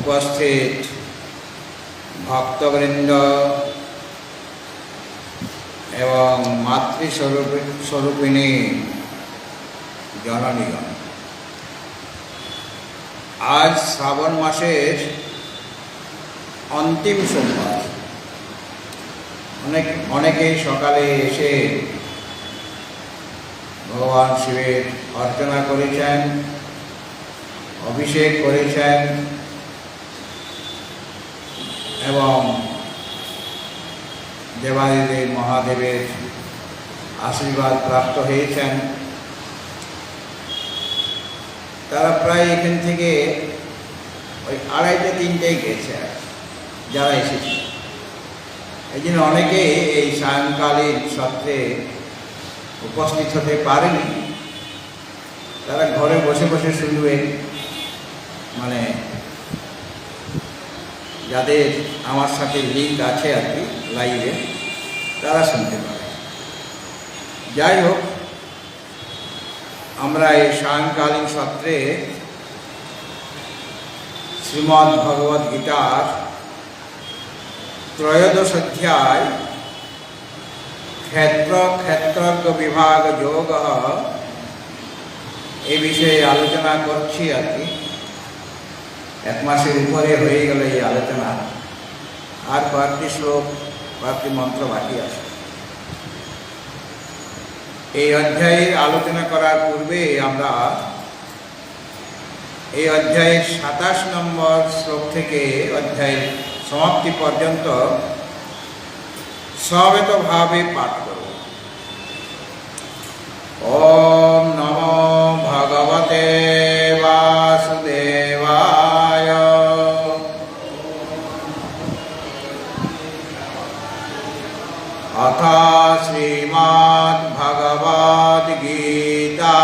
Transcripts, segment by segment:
উপস্থিত ভক্তবৃন্দ এবং মাতৃস্বরূপিণী জননীগণ, আজ শ্রাবণ মাসের অন্তিম সোমবার। অনেকেই সকালে এসে ভগবান শিবের অর্চনা করেছেন, অভিষেক করেছেন এবং দেবাদিদেব মহাদেবের আশীর্বাদ প্রাপ্ত হয়েছেন। তারা প্রায় এখান থেকে ওই 2:30-3টায় গেছে যারা এসেছে। এই জন্য অনেকেই এই সায়ংকালীন সত্রে উপস্থিত হতে পারেনি। তারা ঘরে বসে বসে শুনবেন, মানে যাদের আমার সাথে লিঙ্ক আছে আর কি লাইভে, তারা শুনতে পারে। যাই হোক, আমরা এই সায়ংকালীন সত্রে শ্রীমদ্ ভগবদ গীতার 'ত্রয়োদশ অধ্যায় ক্ষেত্রজ্ঞ বিভাগ যোগ' এই বিষয়ে আলোচনা করছি আর কি। 1 মাসের উপরে হয়ে গেল এই আলোচনা, আর কয়েকটি শ্লোক, কয়েকটি মন্ত্র বাকি আছে। এই অধ্যায়ের আলোচনা করার পূর্বে আমরা এই অধ্যায়ের 27 নম্বর শ্লোক থেকে অধ্যায়ের সমাপ্তি পর্যন্ত সমবেতভাবে পাঠ করব। ওম নমো ভগবতে বাসুদেবায়। অথ শ্রীমদ্ ভগবদ গীতা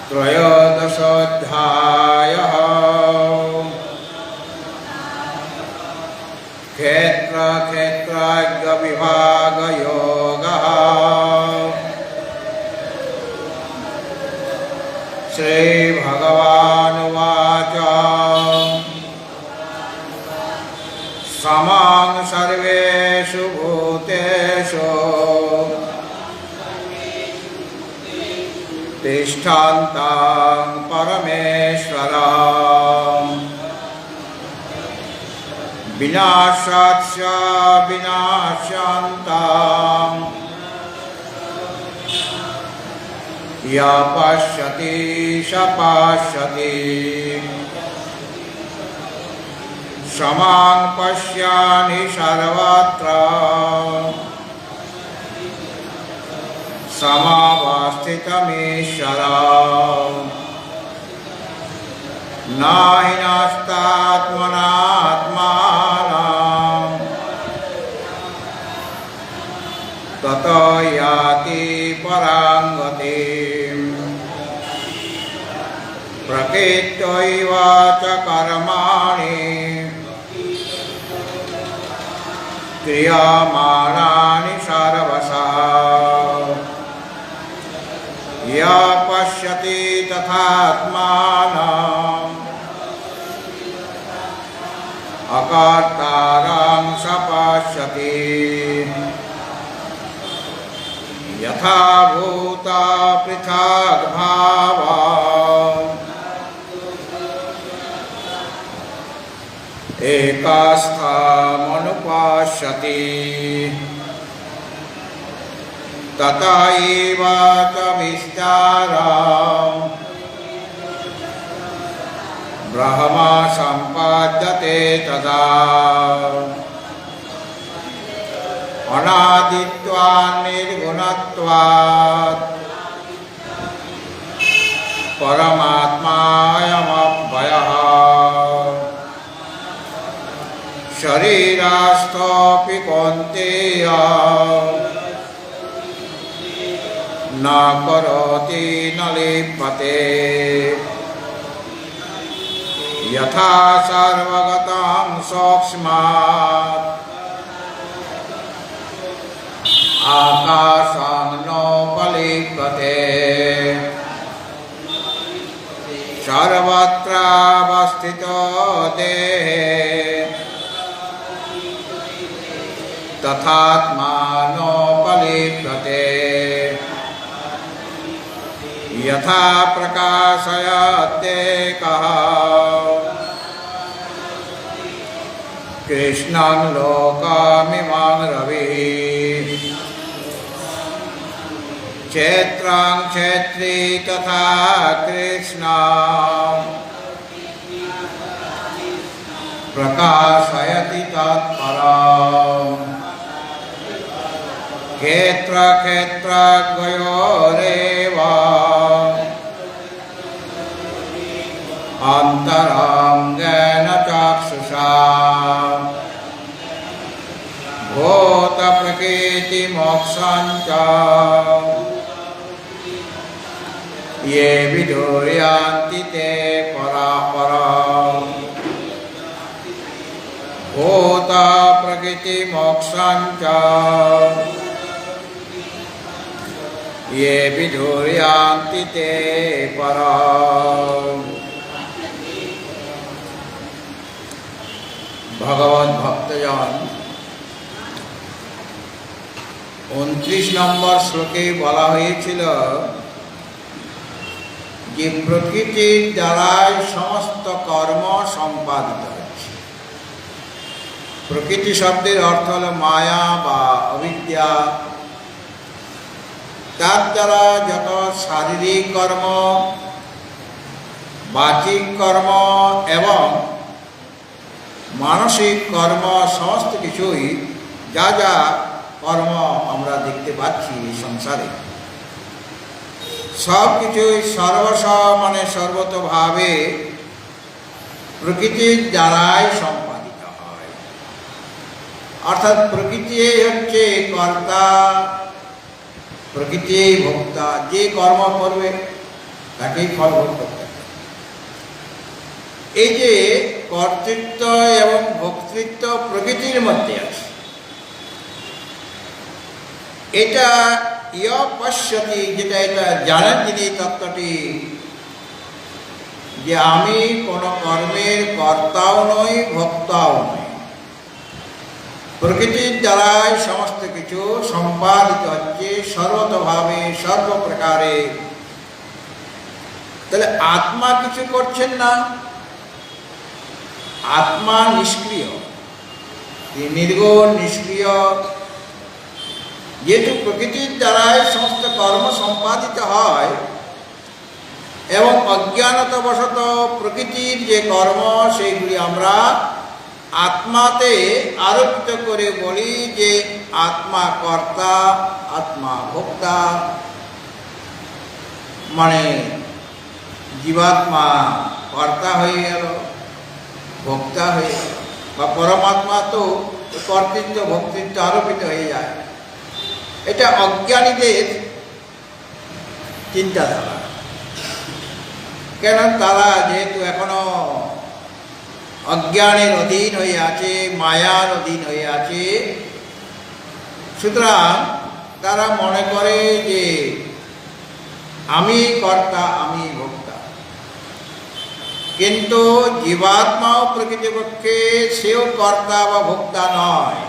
ত্রয়োদশোऽধ্যায়ঃ ক্ষেত্রজ্ঞ বিভাগ যোগঃ। শ্রীভগবানুবাচ সমং সর্বেষু ভূতেষু তিষ্ঠন্तं পরমেশ্বরं বিনাশাস্য বিনাশন্तं য় পশ্যতি স পশ্যতি সমং পশ্যামি সর্বত্র সমবস্থিতমীশ্বরং নাহি নাস্তাত্মনাত্মানং ততো ইয়াতি পরাং গতিম। প্রকৃত্যৈব চ কর্মাণি ক্রিয়মাণানি সর্বশঃ য় পশ্যতি তথাত্মানং অকর্তারং স পশ্যতি যথা ভূত পৃথক ভাবঃ একস্থমনুপশ্যতি তত এব চ বিস্তারং ব্রহ্ম সম্পদ্যতে তদা। অনাদিত্বাৎ নির্গুণত্বাৎ পরমাত্মায়মব্যয়ঃ শরীরস্থোপি কৌন্তেয় ন করোতি ন লিপ্যতে यथा सर्वगतं सूक्ष्मात् आकाशान्नोपलिप्यते। 「あなたの आकाशान्नोपलिप्यते। パリパテ」 यथा सर्वगतं सूक्ष्मात् आकाशान्नोपलिप्यते। 「 यथा सर्वगतं सूक्ष्मात् आकाशान्नोपलिप्यते। あなたの सर्वत्रावस्थितो देहे तथात्मानोपलिप्यते यथा प्रकाशयत्येकः कृष्णं लोकमिमं रविः क्षेत्रं क्षेत्री तथा कृष्णं प्रकाशयति तत्परम् क्षेत्रक्षेत्रज्ञयोरेव अन्तरङ्गेन चक्षुषा भूतप्रकृतिमोक्षं च ये विदुर्यान्ति ते परापरम् भूतप्रकृतिमोक्षं च ये विदुर्यान्ति ते पराम्। भगवत भक्तजन 29 নম্বর শ্লোকে বলা হয়েছিল যে প্রকৃতির দ্বারাই সমস্ত কর্ম সম্পাদিত হচ্ছে। প্রকৃতি শব্দের অর্থ হল মায়া বা অবিদ্যা। তার দ্বারা যত শারীরিক কর্ম, বাচিক কর্ম এবং মানসিক কর্ম সমস্ত কিছুই যা যা কর্ম আমরা দেখতে পাচ্ছি এই সংসারে, সব কিছুই সর্বতভাবে প্রকৃতির দ্বারাই সম্পাদিত হয়। অর্থাৎ প্রকৃতি হচ্ছে কর্তা, প্রকৃতি ভোক্তা। যে কর্ম করবে তাকেই ফল ভোগ করতে হবে। এই যে কর্তৃত্ব এবং ভোক্তৃত্ব প্রকৃতির মধ্যে আছে, এটা পশ্যতি, যেটা এটা জানেন যিনি তত্ত্বটি, যে আমি কোনো কর্মের কর্তাও নই, ভোক্তাও নই। প্রকৃতির দ্বারাই সমস্ত কিছু সম্পাদিত হচ্ছে সর্বতভাবে, সর্বপ্রকারে। তাহলে আত্মা কিছু করছেন না, আত্মা নিষ্ক্রিয়, নির্গুণ, নিষ্ক্রিয়। যেহেতু প্রকৃতির দ্বারাই সমস্ত কর্ম সম্পাদিত হয় এবং অজ্ঞানতাবশত প্রকৃতির যে কর্ম সেইগুলি আমরা আত্মাতে আরোপিত করে বলি যে আত্মা কর্তা, আত্মা ভোক্তা, মানে জীবাত্মা কর্তা হয়ে গেল, ভোক্তা হয়ে গেল, বা পরমাত্মা তো কর্তৃত্ব ভোক্তৃত্ব আরোপিত হয়ে যায়। এটা অজ্ঞানীদের চিন্তাধারা। কেন? তারা যেহেতু এখনো অজ্ঞানের অধীন হয়ে আছে, মায়ার অধীন হয়ে আছে, সুতরাং তারা মনে করে যে আমি কর্তা, আমি ভোক্তা। কিন্তু জীবাত্মাও প্রকৃতপক্ষে সেও কর্তা বা ভোক্তা নয়।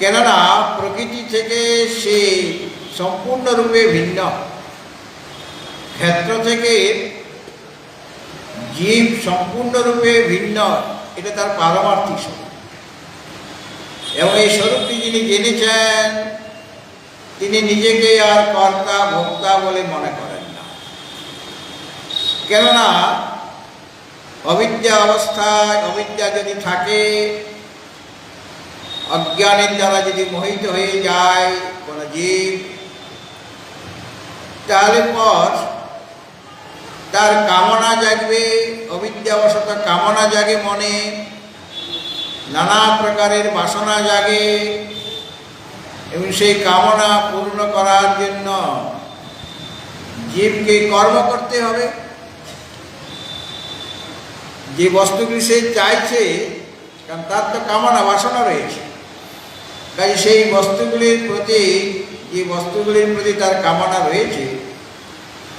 কেননা প্রকৃতি থেকে সে সম্পূর্ণরূপে ভিন্ন। ক্ষেত্র থেকে জীব সম্পূর্ণরূপে ভিন্ন, এটা তার পারমার্থিক স্বরূপ। এবং এই স্বরূপটি যিনি জেনেছেন তিনি নিজেকে আর কর্তা ভোক্তা বলে মনে করেন না। কেননা অবিদ্যা অবস্থায়, অবিদ্যা যদি থাকে, অজ্ঞানের দ্বারা যদি মোহিত হয়ে যায় কোন জীব, তাহলে পর তার কামনা জাগবে, অবিদ্যাবশত কামনা জাগে মনে, নানা প্রকারের বাসনা জাগে এবং সেই কামনা পূর্ণ করার জন্য জীবকে কর্ম করতে হবে। যে বস্তুগুলি সে চাইছে, কারণ তার তো কামনা বাসনা রয়েছে, তাই সেই বস্তুগুলির প্রতি, যে বস্তুগুলির প্রতি তার কামনা রয়েছে,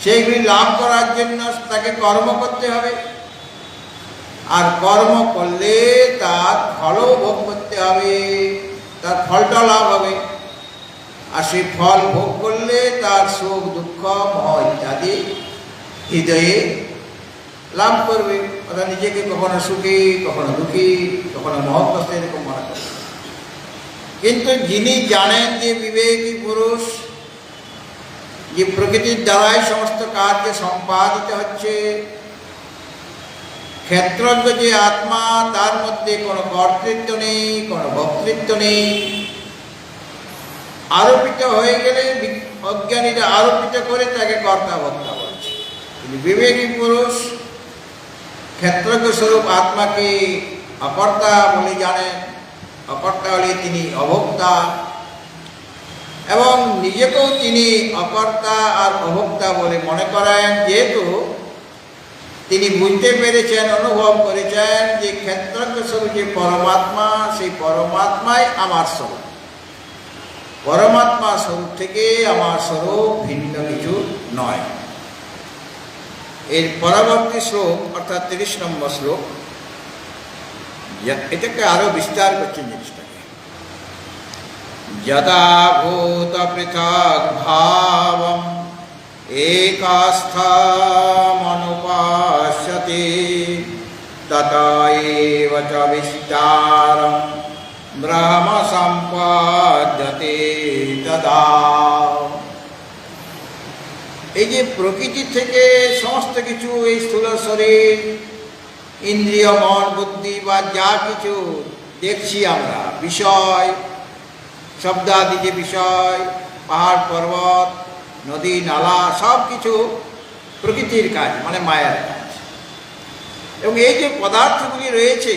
সেইগুলি লাভ করার জন্য তাকে কর্ম করতে হবে, আর কর্ম করলে তার ফলও ভোগ করতে হবে, তার ফলটা লাভ হবে। আর সেই ফল ভোগ করলে তার সুখ দুঃখ মোহ ইত্যাদি হৃদয়ে লাভ করবে। অর্থাৎ নিজেকে কখনো সুখী, কখনো দুঃখী, কখনো মহৎ এরকম মনে করবে। কিন্তু যিনি জানেন যে বিবেকী পুরুষ, যে প্রকৃতির দ্বারাই সমস্ত কার্য সম্পাদিত হচ্ছে, ক্ষেত্রজ্ঞ যে আত্মা, তার মধ্যে কোনো কর্তৃত্ব নেই, কোনো ভোক্তৃত্ব নেই, আরোপিত হয়ে গেলে অজ্ঞানীরা আরোপিত করে তাকে কর্তা ভোক্তা বলছে। কিন্তু বিবেকী পুরুষ ক্ষেত্রজ্ঞ স্বরূপ আত্মাকে অকর্তা বলে জানেন, অকর্তা হলে তিনি অভোক্তা, এবং নিজেকেও তিনি অকর্তা আর অভোক্তা বলে মনে করেন, যেহেতু তিনি বুঝতে পেরেছেন, অনুভব করেছেন যে ক্ষেত্রজ্ঞ স্বরূপ যে পরমাত্মা, সেই পরমাত্মাই আমার স্বরূপ। পরমাত্মা স্বরূপ থেকে আমার স্বরূপ ভিন্ন কিছু নয়। এর পরবর্তী শ্লোক অর্থাৎ 30 নম্বর শ্লোক, এটাকে আরো বিস্তার করছেন জিনিসটাকে। যদা ভূত পৃথক ভাবম একাস্থামনুপাস্যতে ততা এব চ বিস্তারম ব্রহ্ম সম্পদ্যতে তদা। এই যে প্রকৃতি থেকে সমস্ত কিছু, এই স্থূল শরীর, ইন্দ্রিয়, মন, বুদ্ধি বা যা কিছু দেখছি আমরা, বিষয়, শব্দাদি যে বিষয়, পাহাড় পর্বত, নদী নালা, সব কিছু প্রকৃতির কাজ, মানে মায়ার কাজ। এবং এই যে পদার্থগুলি রয়েছে,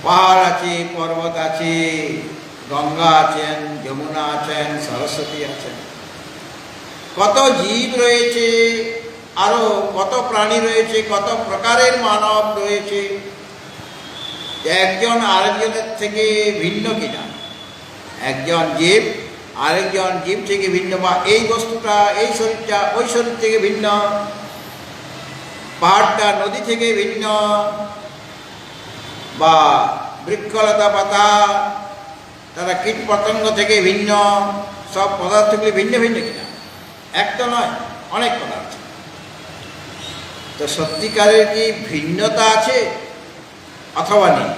পাহাড় আছে, পর্বত আছে, গঙ্গা আছেন, যমুনা আছেন, সরস্বতী আছেন, কত জীব রয়েছে, আরো কত প্রাণী রয়েছে, কত প্রকারের মানব রয়েছে, একজন আরেকজনের থেকে ভিন্ন কিনা, একজন জীব আরেকজন জীব থেকে ভিন্ন, বা এই বস্তুটা, এই শরীরটা ওই শরীর থেকে ভিন্ন, পাহাড়টা নদী থেকে ভিন্ন, বা বৃক্ষলতা পাতা তারা কীট পতঙ্গ থেকে ভিন্ন, সব পদার্থগুলি ভিন্ন ভিন্ন কিনা, একটা নয়, অনেক পদার্থ। তো সত্যিকারের কি ভিন্নতা আছে অথবা নেই?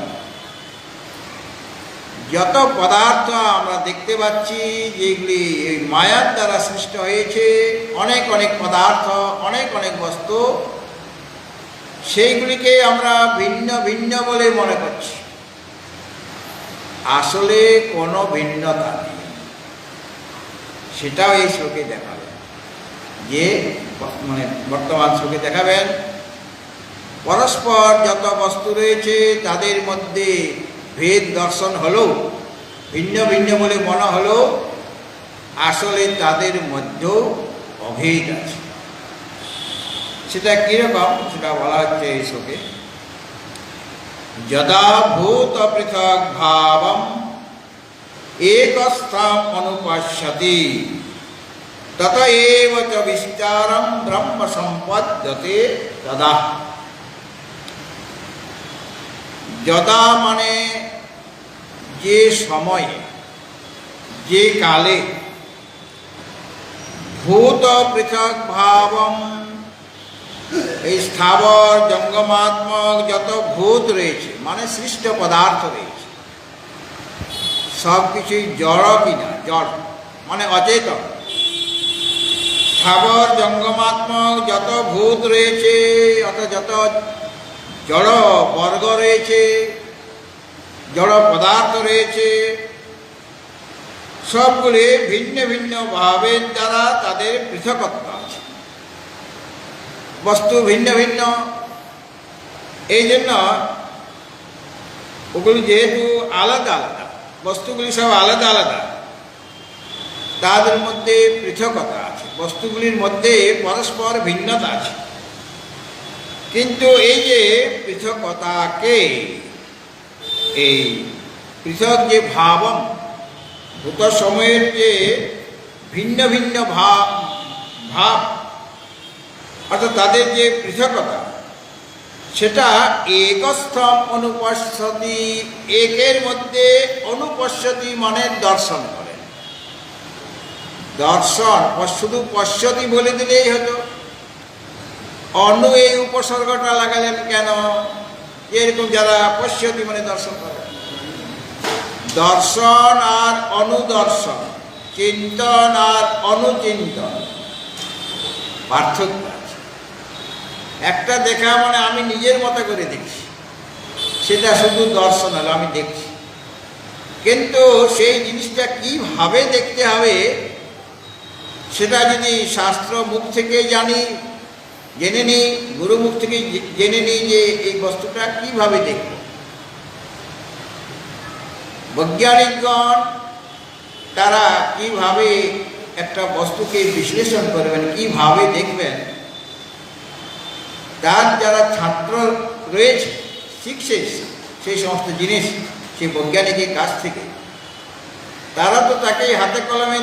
যত পদার্থ আমরা দেখতে পাচ্ছি, যেগুলি এই মায়ার দ্বারা সৃষ্ট হয়েছে, অনেক অনেক পদার্থ, অনেক অনেক বস্তু, সেইগুলিকে আমরা ভিন্ন ভিন্ন বলে মনে করছি। আসলে কোনো ভিন্নতা নেই, সেটাও এই শ্লোকে দেখাবেন। যে মানে বর্তমান শ্লোকে দেখাবেন, পরস্পর যত বস্তু রয়েছে তাদের মধ্যে ভেদ দর্শন হলেও, ভিন্ন ভিন্ন বলে মনে হলেও, আসলে তাদের মধ্যেও অভেদ আছে। সেটা কিরকম, সেটা বলা হচ্ছে এই শ্লোকে। যদা ভূত পৃথক ভাবম একস্থাম অনুপশ্যতি তত এব চ বিস্তারম ব্রহ্ম সম্পদ্যতে তদা। যদা মানে যে সময়ে, যে কালে, ভূত পৃথক ভাবম, এই স্থাবর জঙ্গমাত্মক যত ভূত রয়েছে, মানে সৃষ্ট পদার্থ রয়েছে, সব কিছুই জড় কিনা, জড় মানে অচেতন। স্থাবর জঙ্গমাত্মক যত ভূত রয়েছে, অর্থাৎ যত জড় বর্গ রয়েছে, জড় পদার্থ রয়েছে, সবগুলি ভিন্ন ভিন্ন ভাবের দ্বারা তাদের পৃথকত্ব আছে, বস্তু ভিন্ন ভিন্ন। এই জন্য ওগুলি যেহেতু আলাদা আলাদা, বস্তুগুলি সব আলাদা আলাদা, তাদের মধ্যে পৃথকতা আছে, বস্তুগুলির মধ্যে পরস্পর ভিন্নতা আছে। কিন্তু এই যে পৃথকতাকে, এই পৃথক যে ভাবম, ভূত সময়ের যে ভিন্ন ভিন্ন ভাব, অর্থাৎ তাদের যে পৃথকতা, সেটা একস্থম অনুপশ্যতি, একের মধ্যে অনুপশ্যতি মানে দর্শন করেন। দর্শন শুধু পশ্যতি বলে দিলেই হতো, অন্য এই উপসর্গটা লাগালেন কেন? এরকম যারা পশ্যতি মানে দর্শন করে, দর্শন আর অনুদর্শন, চিন্তন আর অনুচিন্তন পার্থক্য আছে। একটা দেখা মানে আমি নিজের মতো করে দেখছি, সেটা শুধু দর্শন হলো, আমি দেখছি। কিন্তু সেই জিনিসটা কিভাবে দেখতে হবে সেটা যদি শাস্ত্র মুখ থেকে জেনে নিই, গুরু মুখ থেকে জেনে নিই যে এই বস্তুটা কিভাবে দেখব। বৈজ্ঞানিকগণ তারা কিভাবে একটা বস্তুকে বিশ্লেষণ করবেন, কিভাবে দেখবেন, তার যারা ছাত্র রয়েছে, শিখছে সেই সমস্ত জিনিস সেই বৈজ্ঞানিকের কাছ থেকে, তারা তো তাকে হাতে কলমে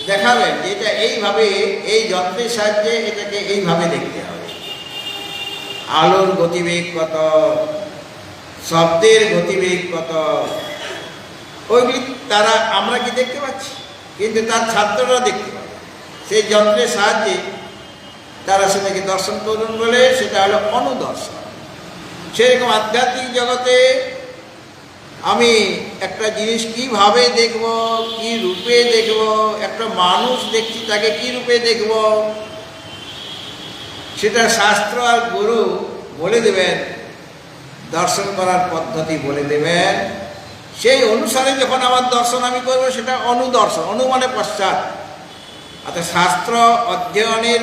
দেখাবেন যে এটা এইভাবে, এই যন্ত্রের সাহায্যে এটাকে এইভাবে দেখতে হবে। আলোর গতিবেগ কত, শব্দের গতিবেগ কত, ওইগুলি তারা, আমরা কি দেখতে পাচ্ছি, কিন্তু তার ছাত্ররা দেখতে পাবে। সেই যন্ত্রের সাহায্যে তারা সেটাকে দর্শন করুন বলে সেটা হলো অনুদর্শন। সেরকম আধ্যাত্মিক জগতে আমি একটা জিনিস কিভাবে দেখব, কি রূপে দেখব, একটা মানুষ দেখছি তাকে কি রূপে দেখব, সেটা শাস্ত্র আর গুরু বলে দেবেন, দর্শন করার পদ্ধতি বলে দেবেন। সেই অনুসারে যখন আমার দর্শন আমি করবো সেটা অনুদর্শন, অনু মানে পশ্চাৎ, অর্থাৎ শাস্ত্র অধ্যয়নের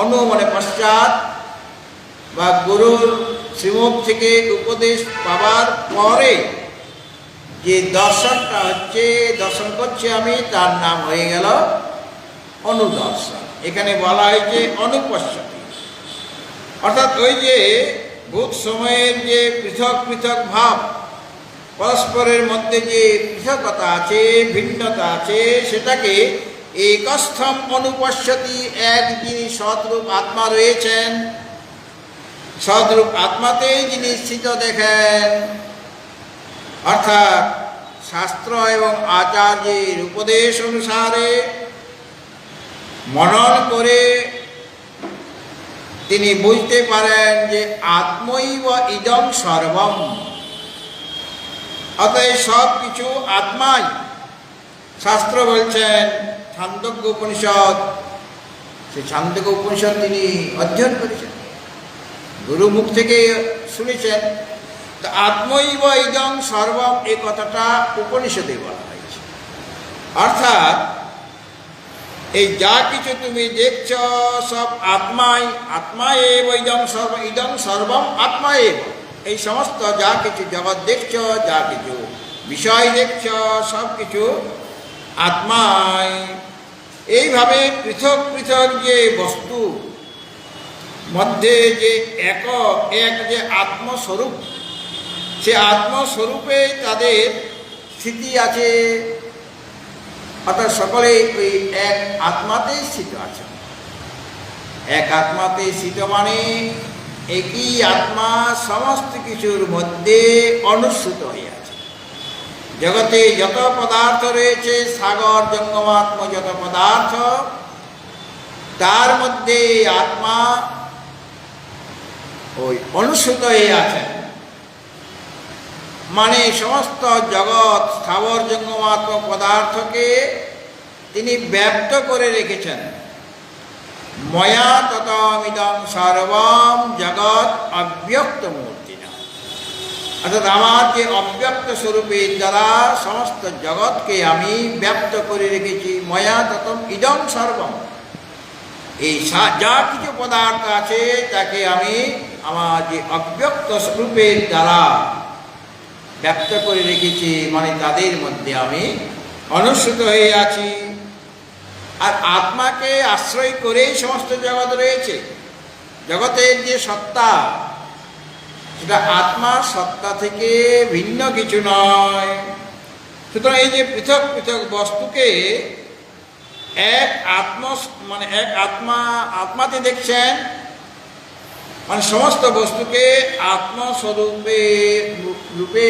অনু মানে পশ্চাৎ, বা গুরুর শ্রীমুখ থেকে উপদেশ পাওয়ার পরে যে দর্শনটা হচ্ছে, দর্শন করছি আমি, তার নাম হয়ে গেল অনুদর্শন। এখানে বলা হয়েছে অনুপশ্যতি, অর্থাৎ ওই যে ভূত সময়ের যে পৃথক পৃথক ভাব, পরস্পরের মধ্যে যে পৃথকতা আছে, ভিন্নতা আছে, সেটাকে একস্থম অনুপশ্যতি, এক যিনি সদ্রূপ আত্মা রয়েছেন, সদ্রূপ আত্মাতেই যিনি স্থিত দেখেন, অর্থাৎ শাস্ত্র এবং আচার্যের উপদেশ অনুসারে মনন করে তিনি বুঝতে পারেন যে আত্মৈব ইদং সর্বম, অতএব সব কিছু আত্মাই। শাস্ত্র বলছেন, ছান্দোগ্য উপনিষদ, সেই ছান্দোগ্য উপনিষদ তিনি অধ্যয়ন করেছেন, গুরু মুখ থেকে শুনেছেন। তো আত্মৈব ইদং সর্বম, এই কথাটা উপনিষদে বলা হয়েছে। অর্থাৎ এই যা কিছু তুমি দেখছ সব আত্মাই, আত্মায়েব ইদং সর্বম আত্মায়েব। এই সমস্ত যা কিছু জগৎ দেখছ, যা কিছু বিষয় দেখছ, সব কিছু আত্মায়। এইভাবে পৃথক পৃথক যে বস্তু মধ্যে যে এক যে আত্মস্বরূপ, সে আত্মস্বরূপে তাদের স্থিতি আছে, অর্থাৎ সকলে ওই এক আত্মাতেই স্থিত আছে। এক আত্মাতে স্থিত মানে একই আত্মা সমস্ত কিছুর মধ্যে অনুসৃত হয়ে আছে। জগতে যত পদার্থ রয়েছে, সাগর জঙ্গমাত্ম যত পদার্থ, তার মধ্যে আত্মা ওই অনুসৃত হয়ে আছেন। মানে সমস্ত জগৎ স্থাবর জঙ্গমাত্ম পদার্থকে তিনি ব্যক্ত করে রেখেছেন। ময়া ততমিদং সর্বম জগৎ অব্যক্ত মূর্তিনা, অর্থাৎ আমার যে অব্যক্ত স্বরূপের দ্বারা সমস্ত জগৎকে আমি ব্যক্ত করে রেখেছি। ময়া ততম ইদং সর্বম, এই যা কিছু পদার্থ আছে তাকে আমি আমার যে অব্যক্ত স্বরূপের দ্বারা ব্যক্ত করে রেখেছি, মানে তাদের মধ্যে আমি অনুসৃত হয়ে আছি। আর আত্মাকে আশ্রয় করেই সমস্ত জগৎ রয়েছে। জগতের যে সত্তা, সেটা আত্মার সত্তা থেকে ভিন্ন কিছু নয়। সুতরাং এই যে পৃথক পৃথক বস্তুকে এক মানে এক আত্মাতে দেখছেন, মানে সমস্ত বস্তুকে আত্মস্বরূপে রূপে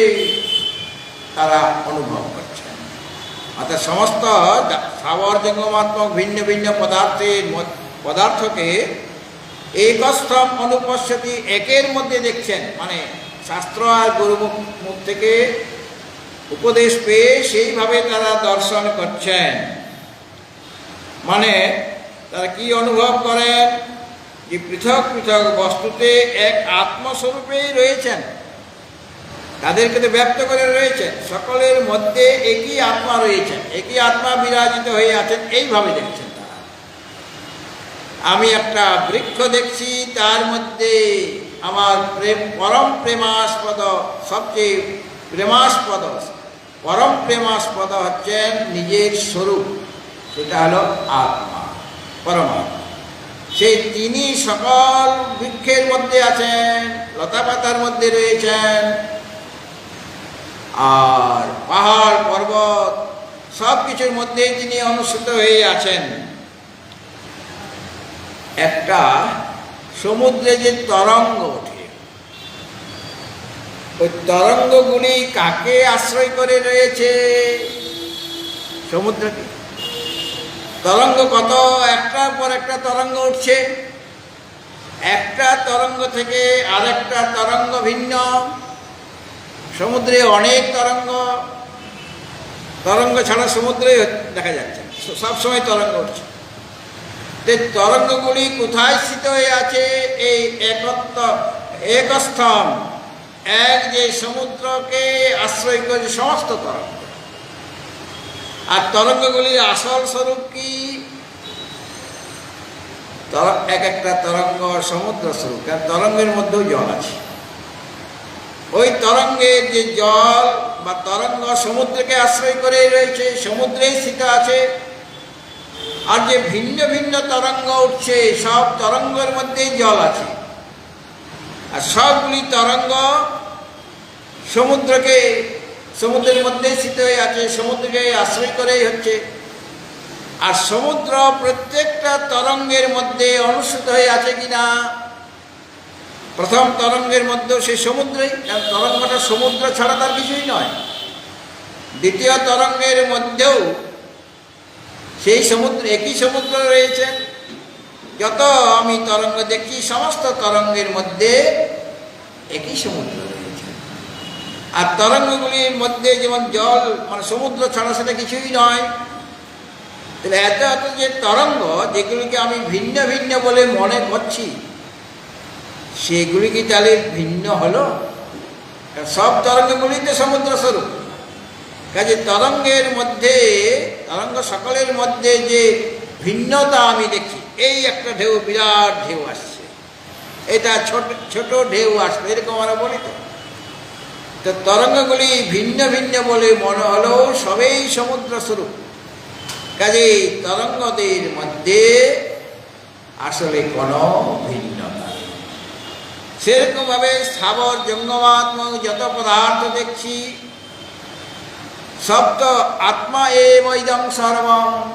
তারা অনুভব করছেন। অর্থাৎ সমস্ত স্থাবর জঙ্গমাত্মক ভিন্ন ভিন্ন পদার্থকে একস্থম অনুপশ্যতি, একের মধ্যে দেখছেন। মানে শাস্ত্র আর গুরুমুখ মুখ থেকে উপদেশ পেয়ে সেইভাবে তারা দর্শন করছেন। মানে তারা কি অনুভব করেন, যে পৃথক পৃথক বস্তুতে এক আত্মস্বরূপেই রয়েছেন, তাদেরকে তো ব্যক্ত করে রয়েছেন, সকলের মধ্যে একই আত্মা রয়েছেন, একই আত্মা বিরাজিত হয়ে আছেন, এইভাবে দেখছেন তারা। আমি একটা বৃক্ষ দেখছি, তার মধ্যে আমার পরম প্রেমাস্পদ, সবচেয়ে প্রেমাস্পদ, পরম প্রেমাস্পদ হচ্ছেন নিজের স্বরূপ, সেটা হলো আত্মা, পরমাত্মা। সেই তিনি সকল বৃক্ষের মধ্যে আছেন, লতা পাতার মধ্যে রয়েছেন, আর পাহাড় পর্বত সব কিছুর মধ্যেই তিনি অনুষ্ঠিত হয়ে আছেন। একটা সমুদ্রে যে তরঙ্গ ওঠে, ওই তরঙ্গগুলি কাকে আশ্রয় করে রয়েছে? সমুদ্রকে। তরঙ্গ কত, একটার পর একটা তরঙ্গ উঠছে, একটা তরঙ্গ থেকে আরেকটা তরঙ্গ ভিন্ন। সমুদ্রে অনেক তরঙ্গ ছাড়া সমুদ্রে দেখা যাচ্ছে, সবসময় তরঙ্গ উঠছে। তরঙ্গগুলি কোথায় স্থিত হয়ে আছে? এই একস্থম, এক যে সমুদ্রকে আশ্রয় করে সমস্ত তরঙ্গ। আর তরঙ্গগুলির আসল স্বরূপ কি? এক একটা তরঙ্গ সমুদ্র স্বরূপ, কারণ তরঙ্গের মধ্যেও জল আছে। ওই তরঙ্গের যে জল বা তরঙ্গ সমুদ্রকে আশ্রয় করে রয়েছে, সমুদ্রেই স্থিত আছে। আর যে ভিন্ন ভিন্ন তরঙ্গ উঠছে, সব তরঙ্গের মধ্যেই জল আছে। আর সবগুলি তরঙ্গ সমুদ্রের মধ্যে স্থিত হয়ে আছে, সমুদ্রকে আশ্রয় করেই হচ্ছে। আর সমুদ্র প্রত্যেকটা তরঙ্গের মধ্যে অনুষ্ঠিত হয়ে আছে কিনা? প্রথম তরঙ্গের মধ্যেও সেই সমুদ্রই, কারণ তরঙ্গটা সমুদ্র ছাড়া তার কিছুই নয়। দ্বিতীয় তরঙ্গের মধ্যেও সেই সমুদ্র, একই সমুদ্র রয়েছেন। যত আমি তরঙ্গ দেখি, সমস্ত তরঙ্গের মধ্যে একই সমুদ্র রয়েছে। আর তরঙ্গগুলির মধ্যে যেমন জল, মানে সমুদ্র ছাড়া সেটা কিছুই নয়। তাহলে এত এত যে তরঙ্গ, যেগুলিকে আমি ভিন্ন ভিন্ন বলে মনে করছি, সেগুলি কি তাহলে ভিন্ন হলো? সব তরঙ্গগুলি তো সমুদ্র স্বরূপ। কাজে তরঙ্গের মধ্যে, তরঙ্গ সকলের মধ্যে যে ভিন্নতা আমি দেখি, এই একটা ঢেউ, বিরাট ঢেউ আসছে, এটা ছোট ছোট ঢেউ আসবে, এরকম আমরা বলি। তো তরঙ্গগুলি ভিন্ন ভিন্ন বলে মনে হলেও সবেই সমুদ্র স্বরূপ। কাজেই তরঙ্গদের মধ্যে আসলে কোনো ভিন্নতা নেই। সেরকমভাবে স্থাবর জঙ্গমাত্মক যত পদার্থ দেখছি, সব তো আত্মা এবৈদং সর্বম,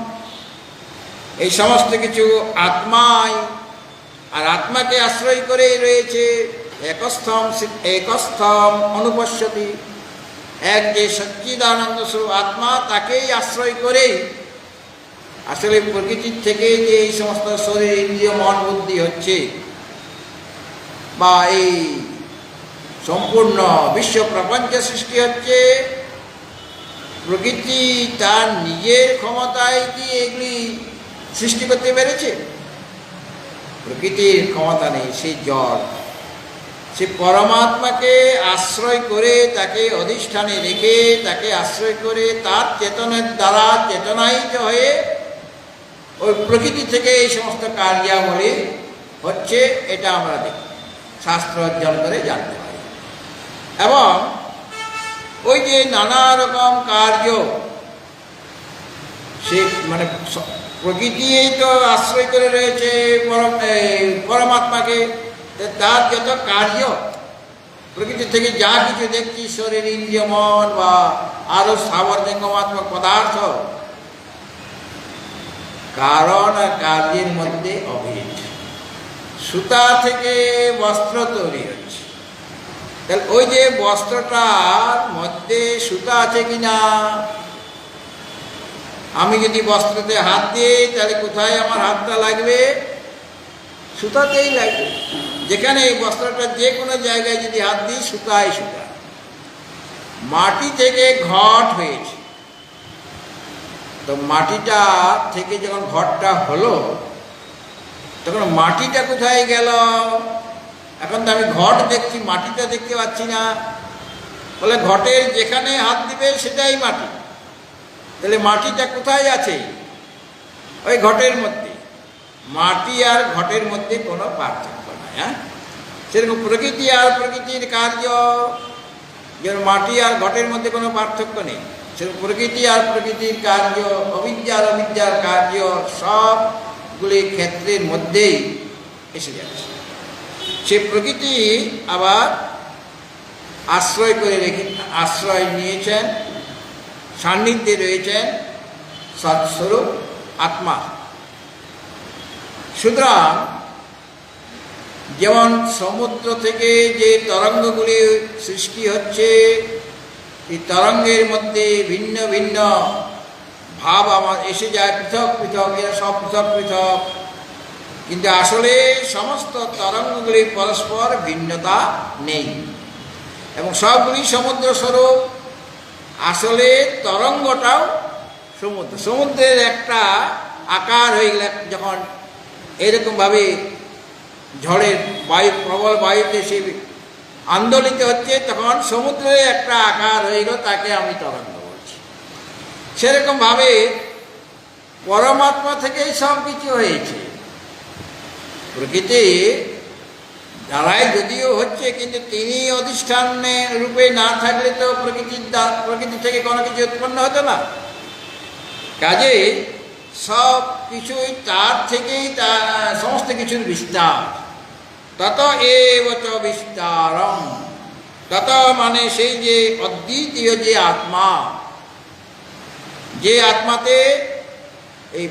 এই সমস্ত কিছু আত্মাই, আর আত্মাকে আশ্রয় করেই রয়েছে। একস্থম অনুপশ্যতি, এক যে সচ্চিদানন্দ স্বরূপ আত্মা, তাকেই আশ্রয় করেই আসলে প্রকৃতির থেকে যে এই সমস্ত শরীর, ইন্দ্রিয়, মন, বুদ্ধি হচ্ছে, বা এই সম্পূর্ণ বিশ্ব প্রপঞ্চ সৃষ্টি হচ্ছে, প্রকৃতি তার নিজের ক্ষমতায় কি এগুলি সৃষ্টি করতে পেরেছে? প্রকৃতির ক্ষমতা নেই। সেই জড়, সে পরমাত্মাকে আশ্রয় করে, তাকে অধিষ্ঠানে রেখে, তাকে আশ্রয় করে, তার চেতনের দ্বারা চেতনায়িত হয়ে ওই প্রকৃতি থেকে এই সমস্ত কার্যাবলী হচ্ছে। এটা আমরা দেখি, শাস্ত্র অর্জন করে জানতে পারি। এবং ওই যে নানা রকম কার্য, সে মানে প্রকৃতি তো আশ্রয় করে রয়েছে পরমাত্মাকে। তার যত কার্য, প্রকৃতি থেকে যা কিছু দেখছি, শরীর, ইন্দ্রিয়, মন বা আরো স্থাবর জঙ্গমাত্মক পদার্থ, কারণ আর কার্যের মধ্যে অভেদ। সুতা থেকে বস্ত্র তৈরি হচ্ছে, তাহলে ওই যে বস্ত্রটার মধ্যে সুতা আছে কিনা, আমি যদি বস্ত্রতে হাত দিই তাহলে কোথায় আমার হাতটা লাগবে? সুতাতেই লাগবে। যেখানে এই বস্ত্রটা যে কোনো জায়গায় যদি হাত দিই, সুতায় সুতা। মাটি থেকে ঘট হয়েছে, তো মাটিটা থেকে যখন ঘটটা হলো তখন মাটিটা কোথায় গেল? এখন তো আমি ঘট দেখছি, মাটিটা দেখতে পাচ্ছি না। বলে ঘটের যেখানে হাত দিবে সেটাই মাটি, তাহলে মাটিটা কোথায় আছে? ওই ঘটের মধ্যে। মাটি আর ঘটের মধ্যে কোনো পার্থক্য নাই। হ্যাঁ, সেরকম প্রকৃতি আর প্রকৃতির কার্য, যেমন মাটি আর ঘটের মধ্যে কোনো পার্থক্য নেই, সেরকম প্রকৃতি আর প্রকৃতির কার্য, অবিদ্যা আর অবিদ্যার কার্য সবগুলি ক্ষেত্রের মধ্যেই এসে যাচ্ছে। সে প্রকৃতি আবার আশ্রয় নিয়েছেন, সান্নিধ্যে রয়েছেন সৎস্বরূপ আত্মা। সুতরাং যেমন সমুদ্র থেকে যে তরঙ্গগুলি সৃষ্টি হচ্ছে, এই তরঙ্গের মধ্যে ভিন্ন ভিন্ন ভাব আমার এসে যায়, পৃথক পৃথক, এরা সব পৃথক পৃথক, কিন্তু আসলে সমস্ত তরঙ্গগুলি পরস্পর ভিন্নতা নেই এবং সবগুলি সমুদ্র স্বরূপ। আসলে তরঙ্গটাও সমুদ্র, সমুদ্রের একটা আকার হয়ে গেলে যখন এরকমভাবে ঝড়ের বায়ু, প্রবল বায়ুতে সে আন্দোলিত হচ্ছে, তখন সমুদ্রের একটা আকার হয়ে গেল, তাকে আমি তরঙ্গ বলছি। সেরকমভাবে পরমাত্মা থেকেই সব কিছু হয়েছে। প্রকৃতি দ্বারাই যদিও হচ্ছে, কিন্তু তিনি অধিষ্ঠানে রূপে না থাকলে তো প্রকৃতি থেকে কোনো কিছু উৎপন্ন হতো না। কাজে সব কিছুই তার থেকেই, সমস্ত কিছুর বিস্তার। তত এবচ বিস্তারম, তত মানে সেই যে অদ্বিতীয় যে আত্মা, যে আত্মাতে এই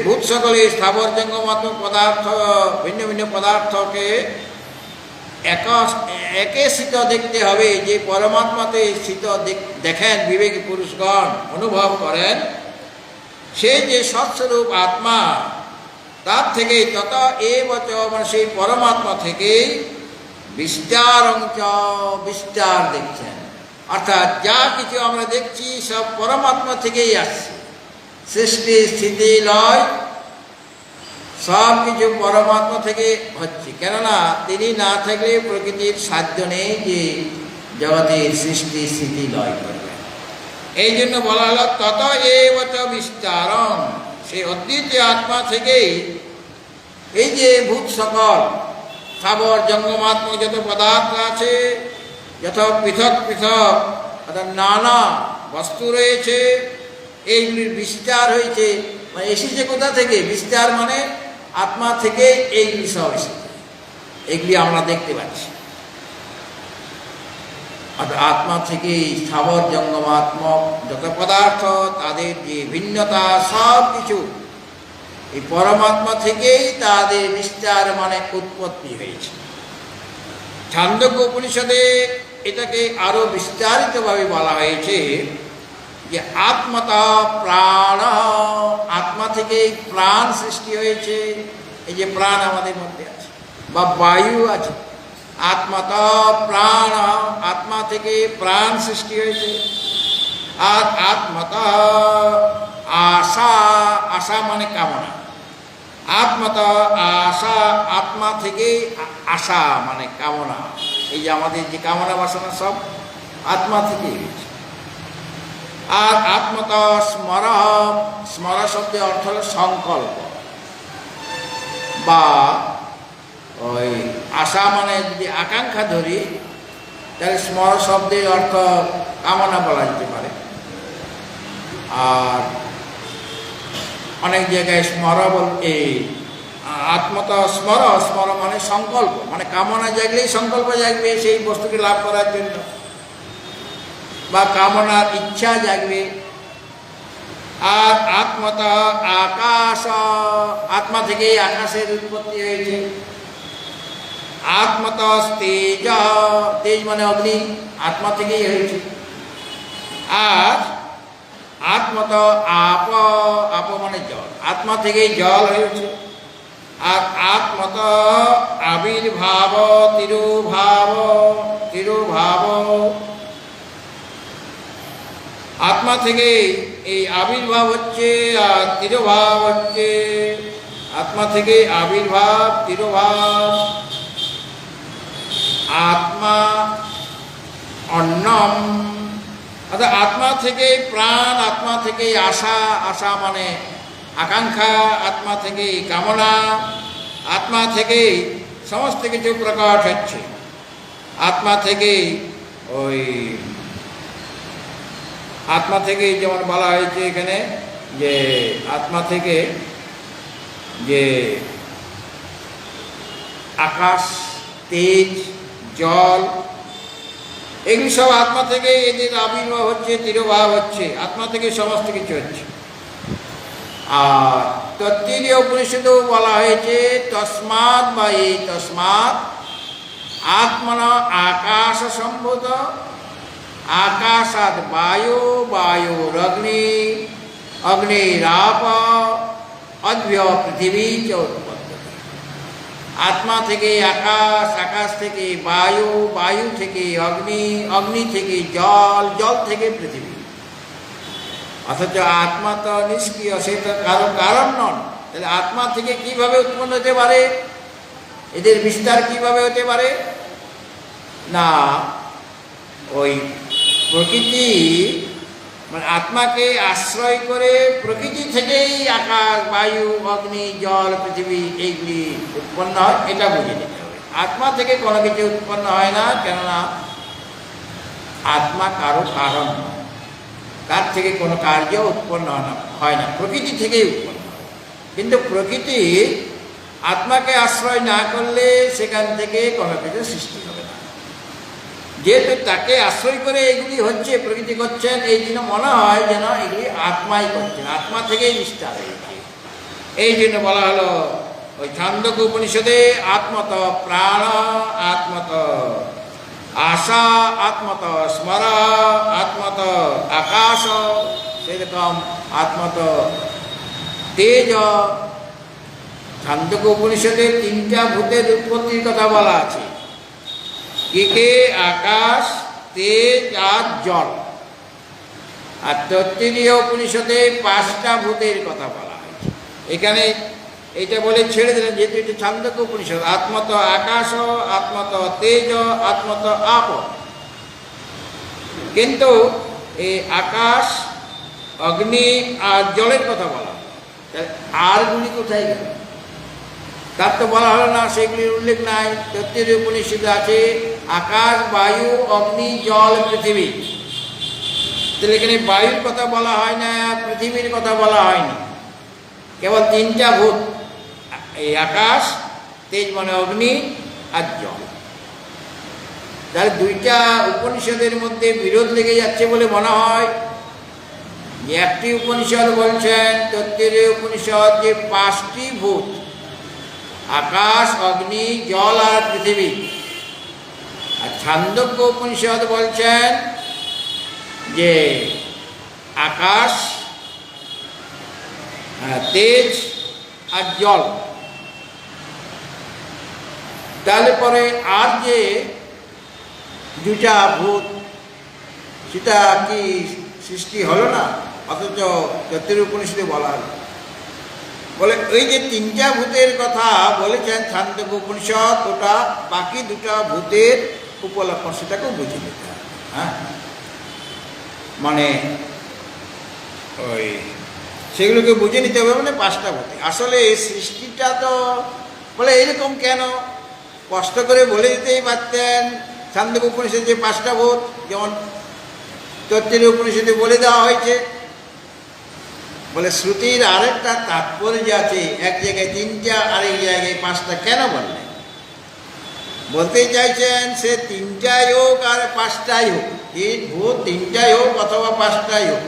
ভূত সকলে স্থাবর জঙ্গমাত্মক পদার্থ, ভিন্ন ভিন্ন পদার্থকে একে স্থিত দেখতে হবে, যে পরমাত্মাতে স্থিত দেখেন বিবেকী পুরুষগণ, অনুভব করেন, সেই যে সৎস্বরূপ আত্মা, তার থেকেই তত এবচ মানে সেই পরমাত্মা থেকেই বিস্তারঞ্চ, বিস্তার দেখছেন। অর্থাৎ যা কিছু আমরা দেখছি সব পরমাত্মা থেকেই আসছে। সৃষ্টি স্থিতি লয় সব কিছু পরমাত্মা থেকে হচ্ছে, কেননা তিনি না থাকলে প্রকৃতির সাধ্য নেই যে জগতের সৃষ্টি স্থিতি লয় করবে। এই জন্য বলা হলো তত এবচ বিস্তারম, সেই অদ্বিতীয় আত্মা থেকেই এই যে ভূত সকল স্থাবর জঙ্গমাত্মক যত পদার্থ আছে, যত পৃথক পৃথক অর্থাৎ নানা বস্তু রয়েছে, এইগুলির বিস্তার হয়েছে। মানে এসেছে কোথা থেকে? বিস্তার মানে আত্মা থেকে এইগুলি সব এসেছে, এগুলি আমরা দেখতে পাচ্ছি। অর্থাৎ আত্মা থেকে স্থাবর জঙ্গমাত্মক যত পদার্থ, তাদের যে ভিন্নতা, সব কিছু এই পরমাত্মা থেকেই তাদের বিস্তার মানে উৎপত্তি হয়েছে। ছান্দোক্য উপনিষদে এটাকে আরো বিস্তারিতভাবে বলা হয়েছে যে আত্মতা প্রাণ, আত্মা থেকেই প্রাণ সৃষ্টি হয়েছে। এই যে প্রাণ আমাদের মধ্যে আছে বা বায়ু আছে, আত্মতা প্রাণ, আত্মা থেকে প্রাণ সৃষ্টি হয়েছে। আর আত্মতা আশা, আশা মানে কামনা, আত্মতা আশা, আত্মা থেকে আশা মানে কামনা। এই যে আমাদের যে কামনা বাসনা সব আত্মা থেকেই হয়েছে। আর আত্মতা স্মর, স্মর শব্দের অর্থ হল সংকল্প, বা ওই আশা মানে যদি আকাঙ্ক্ষা ধরি তাহলে স্মর শব্দের অর্থ কামনা বলা যেতে পারে। আর অনেক জায়গায় স্মর বলতে আত্মতা স্মর, স্মর মানে সংকল্প, মানে কামনা জাগলেই সংকল্প জাগবে সেই বস্তুকে লাভ করার জন্য, বা কামনার ইচ্ছা জাগবে। আর আত্মত আকাশ, আত্মা থেকেই আকাশের উৎপত্তি হয়েছে। আত্মত তেজ, তেজ মানে অগ্নি, আত্মা থেকেই হয়েছে। আর আত্মত আপ, আপ মানে জল, আত্মা থেকেই জল হয়েছে। আর আত্মত আবির্ভাব তিরুভাব, তিরুভাব, আত্মা থেকে এই আবির্ভাব হচ্ছে আর তিরোভাব হচ্ছে। আত্মা থেকে আবির্ভাব তিরোভাব। আত্মা অন্নম, অর্থাৎ আত্মা থেকে প্রাণ, আত্মা থেকে আশা, আশা মানে আকাঙ্ক্ষা, আত্মা থেকে কামনা, আত্মা থেকে সমস্ত কিছু প্রকট হচ্ছে। আত্মা থেকে ওই আত্মা থেকে যেমন বলা হয়েছে এখানে যে আত্মা থেকে যে আকাশ, তেজ, জল, এগুলি সব আত্মা থেকে এদের আবির্ভাব হচ্ছে, তিরোভাব হচ্ছে, আত্মা থেকে সমস্ত কিছু হচ্ছে। আর তত্ত্বীয় উপনিষদেও বলা হয়েছে তস্মাৎ বা এই তস্মাৎ আত্মন আকাশ সম্ভূত, আকাশাৎ বায়ু, বায়ুরগ্নি, অগ্নিরাপ, অদ্ভ্য পৃথিবী চ উৎপদ্যতে। আত্মা থেকে আকাশ, আকাশ থেকে বায়ু, বায়ু থেকে অগ্নি, অগ্নি থেকে জল, জল থেকে পৃথিবী। অথচ আত্মা তো নিষ্ক্রিয়, সে তো কারো কারণ নন। তাহলে আত্মা থেকে কিভাবে উৎপন্ন হতে পারে, এদের বিস্তার কিভাবে হতে পারে? না, ওই প্রকৃতি মানে আত্মাকে আশ্রয় করে প্রকৃতি থেকেই আকাশ, বায়ু, অগ্নি, জল, পৃথিবী এইগুলি উৎপন্ন হয়, এটা বুঝে নিতে হবে। আত্মা থেকে কোনো কিছু উৎপন্ন হয় না, কেননা আত্মা কারো কারণ নয়, তার থেকে কোনো কার্য উৎপন্ন হয় না, প্রকৃতি থেকেই উৎপন্ন হয়। কিন্তু প্রকৃতি আত্মাকে আশ্রয় না করলে সেখান থেকে কোনো কিছু সৃষ্টি হবে না। যেহেতু তাকে আশ্রয় করে এগুলি হচ্ছে, প্রকৃতি করছেন, এই জন্য মনে হয় যেন এগুলি আত্মাই করছেন, আত্মা থেকেই বিস্তার হয়েছে। এই জন্য বলা হলো ওই ছান্দোক্য উপনিষদে আত্মত প্রাণ, আত্মত আশা, আত্মত স্মর, আত্মত আকাশ, সেরকম আত্মত তেজ। ছান্দোক্য উপনিষদে তিনটা ভূতের উৎপত্তির কথা বলা আছে, কে আকাশ, তেজ আর জল। আর তত্ত্বীয় উপনিষদে 5টা ভূতের কথা বলা হয়েছে। এখানে এটা বলে ছেড়ে দিলেন, যেহেতু এটা ছান্দোক্য উপনিষদ। আত্মত আকাশ, আত্মত তেজ, আত্মত আপ। কিন্তু এই আকাশ, অগ্নি আর জলের কথা বলা, আরগুলি কোথায় গেল? তার তো বলা হলো না, সেগুলির উল্লেখ নাই। তত্ত্বীয় উপনিষদে আছে আকাশ, বায়ু, অগ্নি, জল, পৃথিবী। তাহলে এখানে বায়ুর কথা বলা হয় না, পৃথিবীর কথা বলা হয়নি, কেবল 3টা ভূত, এই আকাশ, তেজ মানে অগ্নি আর জল। তাহলে 2টা উপনিষদের মধ্যে বিরোধ লেগে যাচ্ছে বলে মনে হয়। যে একটি উপনিষদ বলছেন, তত্ত্বীয় উপনিষদ, যে 5টি ভূত, আকাশ, অগ্নি, জল আর পৃথিবী। আর ছান্দোক্য উপনিষদ বলছেন যে আকাশ, তেজ আর জল। তাহলে পরে আর যে 2টা ভূত, সেটা কি সৃষ্টি হলো না? অথচ তত্ত্বীয় উপনিষদে বলা হলো, বলে ওই যে 3টা ভূতের কথা বলেছেন ছান্দোক্য উপনিষদ, ওটা বাকি 2টা ভূতের উপলক্ষণ, সেটাকেও বুঝে নিতে হবে। হ্যাঁ, মানে ওই সেগুলোকে বুঝে নিতে হবে। মানে 5টা ভূতে আসলে এই সৃষ্টিটা তো বলে এরকম কেন, কষ্ট করে বলে দিতেই পারতেন। ছান্দোক্য উপনিষদে যে 5টা ভূত, যেমন তত্ত্বীয় উপনিষদে বলে দেওয়া হয়েছে। বলে শ্রুতির আরেকটা তাৎপর্য আছে, এক জায়গায় 3টা, আরেক জায়গায় 5টা কেন বললেন? বলতে চাইছেন সে 3টাই হোক আর 5টাই হোক, ভূত 3টাই হোক অথবা 5টাই হোক,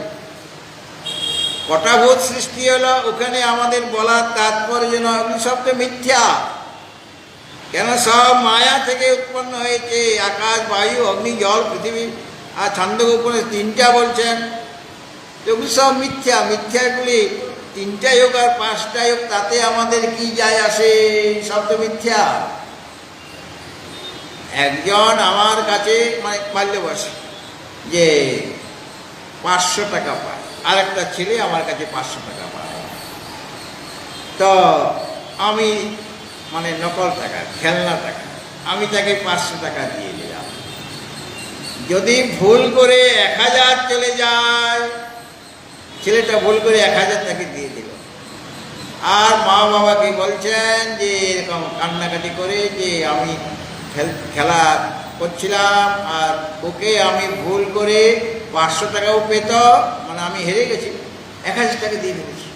কটা ভূত সৃষ্টি হলো, ওখানে আমাদের বলার তাৎপর্য নয়, ওগুলি সব তো মিথ্যা। কেন? সব মায়া থেকে উৎপন্ন হয়েছে। আকাশ, বায়ু, অগ্নি, জল, পৃথিবী আর ছান্দোক্য উপনিষদ তিনটা বলছেন, এগুলি সব মিথ্যা। মিথ্যাগুলি তিনটাই হোক আর পাঁচটাই হোক, তাতে আমাদের কি যায় আসে? সব তো মিথ্যা। একজন আমার কাছে মানে বাল্যবয়সী যে 500 টাকা পায়, আর একটা ছেলে আমার কাছে 500 টাকা পায়। তো আমি মানে নকল টাকা, খেলনা টাকা, আমি তাকে 500 টাকা দিয়ে দিলাম। যদি ভুল করে 1000 চলে যায়, ছেলেটা ভুল করে 1000 তাকে দিয়ে দিল, আর মা বাবাকে বলছেন যে এরকম কান্নাকাটি করে যে আমি খেলা করছিলাম আর ওকে আমি ভুল করে 500 টাকাও পেত, মানে আমি হেরে গেছি, 1000 টাকা দিয়ে ফেলেছি।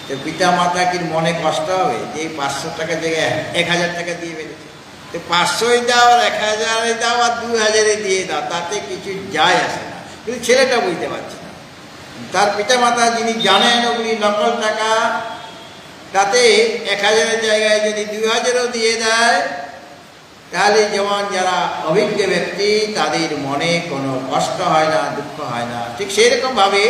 তো পিতা মাতা কি মনে কষ্ট হবে যে এই 500 টাকা জায়গায় 1000 টাকা দিয়ে ফেলেছি? তো 500ই দাও আর 1000ই দাও আর 2000-ই দিয়ে দাও, তাতে কিছু যায় আসে না। কিন্তু ছেলেটা বুঝতে পারছে না। তার পিতা মাতা যিনি জানেন ওগুলি নকল টাকা, তাতে 1000-এর জায়গায় যদি 2000-ও দিয়ে দেয়, তাহলে যেমন যারা অভিজ্ঞ ব্যক্তি তাদের মনে কোনো কষ্ট হয় না, দুঃখ হয় না। ঠিক সেরকমভাবে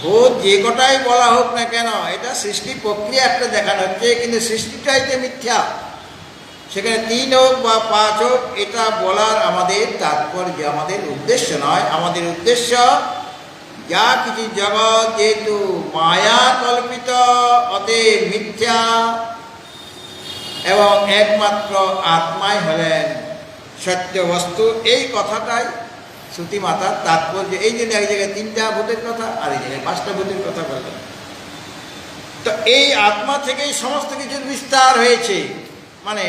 ভূত যে কটাই বলা হোক না কেন, এটা সৃষ্টি প্রক্রিয়া একটা দেখানো হচ্ছে, কিন্তু সৃষ্টিটাই যে মিথ্যা। সেখানে 3 হোক বা 5 হোক, এটা বলার আমাদের তাৎপর্য, আমাদের উদ্দেশ্য নয়। আমাদের উদ্দেশ্য যা কিছু জগৎ যেহেতু মায়া কল্পিত, অতএব মিথ্যা, এবং একমাত্র আত্মাই হলেন সত্য বস্তু, এই কথাটাই শ্রুতি মাতার তাৎপর্য। এই জন্য এক জায়গায় 3টা ভূতের কথা আর এই জায়গায় 5টা ভূতের কথা বললেন। তো এই আত্মা থেকেই সমস্ত কিছুর বিস্তার হয়েছে, মানে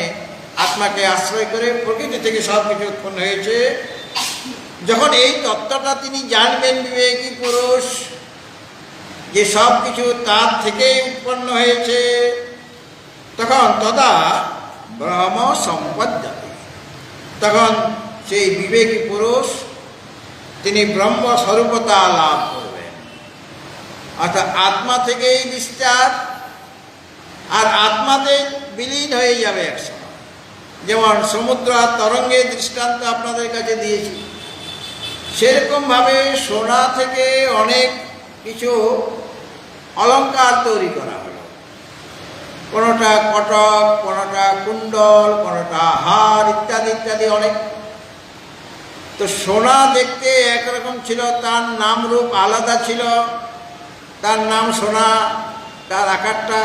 আত্মাকে আশ্রয় করে প্রকৃতি থেকে সব কিছু উৎপন্ন হয়েছে। যখন এই তত্ত্বটা তিনি জানবেন বিবেকী পুরুষ, যে সব কিছু তার থেকেই উৎপন্ন হয়েছে, তখন তদা ব্রহ্ম সম্পদ্যতে, তখন সেই বিবেকী পুরুষ তিনি ব্রহ্মস্বরূপতা লাভ করবেন। অর্থাৎ আত্মা থেকেই বিস্তার, আর আত্মাতে বিলীন হয়ে যাবে একসময়। যেমন সমুদ্র আর তরঙ্গের দৃষ্টান্ত আপনাদের কাছে দিয়েছি, সেরকমভাবে সোনা থেকে অনেক কিছু অলঙ্কার তৈরি করা হলো। কোনোটা কটক, কোনোটা কুণ্ডল, কোনোটা হার, ইত্যাদি ইত্যাদি অনেক। তো সোনা দেখতে একরকম ছিল, তার নাম রূপ আলাদা ছিল। তার নাম সোনা, তার আকারটা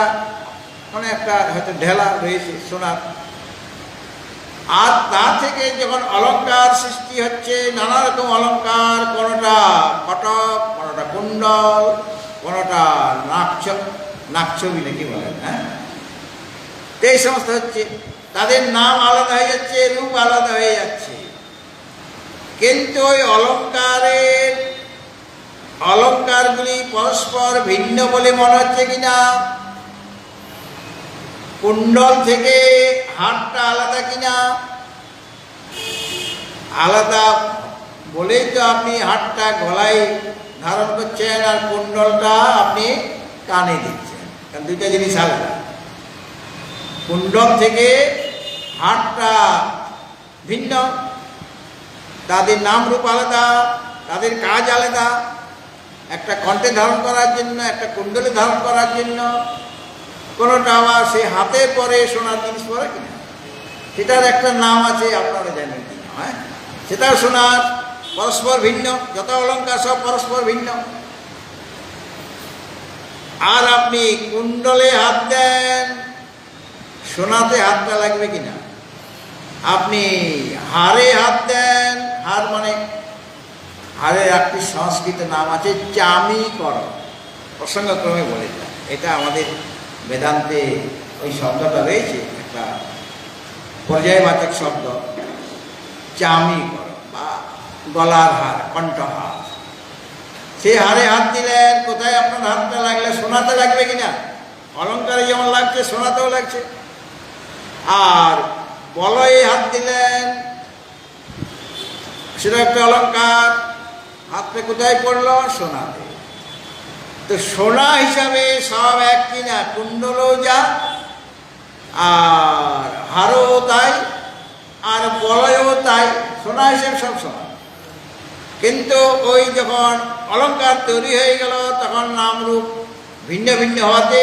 মানে একটা হয়তো ঢেলা রয়েছে সোনার। আর তা থেকে যখন অলঙ্কার সৃষ্টি হচ্ছে, নানা রকম অলঙ্কার, কোনোটা কটক, কোনোটা কুণ্ডল, কোনোটা নাকছবি নাকি বলেন, হ্যাঁ, এই সমস্ত হচ্ছে। তাদের নাম আলাদা হয়ে যাচ্ছে, রূপ আলাদা হয়ে যাচ্ছে, কিন্তু ওই অলঙ্কারগুলি পরস্পর ভিন্ন বলে মনে হচ্ছে কিনা, কুণ্ডল থেকে হারটা আলাদা কিনা, আলাদা বলেই তো আপনি হারটা গলায় ধারণ করছেন আর কুণ্ডলটা আপনি কানে দিচ্ছেন, কারণ দুইটা জিনিস আলাদা। কুণ্ডল থেকে হারটা ভিন্ন, তাদের নাম রূপ আলাদা, তাদের কাজ আলাদা। একটা কণ্ঠে ধারণ করার জন্য, একটা কুণ্ডলে ধারণ করার জন্য, কোনোটা আবার সে হাতে পরে সোনার জিনিস পরে কিনা, সেটার একটা নাম আছে, আপনারা জানেন কিনা, হ্যাঁ, সেটাও সোনার, পরস্পর ভিন্ন। যত অলঙ্কার সব পরস্পর ভিন্ন। আর আপনি কুণ্ডলে হাত দেন, সোনাতে হাতটা লাগবে কিনা। আপনি হারে হাত দেন, হার মানে হারের একটি সংস্কৃত নাম আছে চামিকরণ, প্রসঙ্গক্রমে বলে যায়। এটা আমাদের বেদান্তে ওই শব্দটা রয়েছে, একটা পর্যায়বাচক শব্দ, চামিকরণ বা গলার হার, কণ্ঠহার। সে হারে হাত দিলেন, কোথায় আপনার হাতটা লাগলে, সোনাতে লাগবে কিনা। অলঙ্কারে যেমন লাগছে সোনাতেও লাগছে। আর বলয়ে হাত দিলেন, সেটা একটা অলঙ্কার, হাতটা কোথায় পড়লো, সোনাতে। তো সোনা হিসাবে সব এক কিনা, কুণ্ডলও যা, আর হারও তাই, আর বলয়ও তাই, সোনা হিসেবে সব সোনা। কিন্তু ওই যখন অলঙ্কার তৈরি হয়ে গেল তখন নামরূপ ভিন্ন ভিন্ন হওয়াতে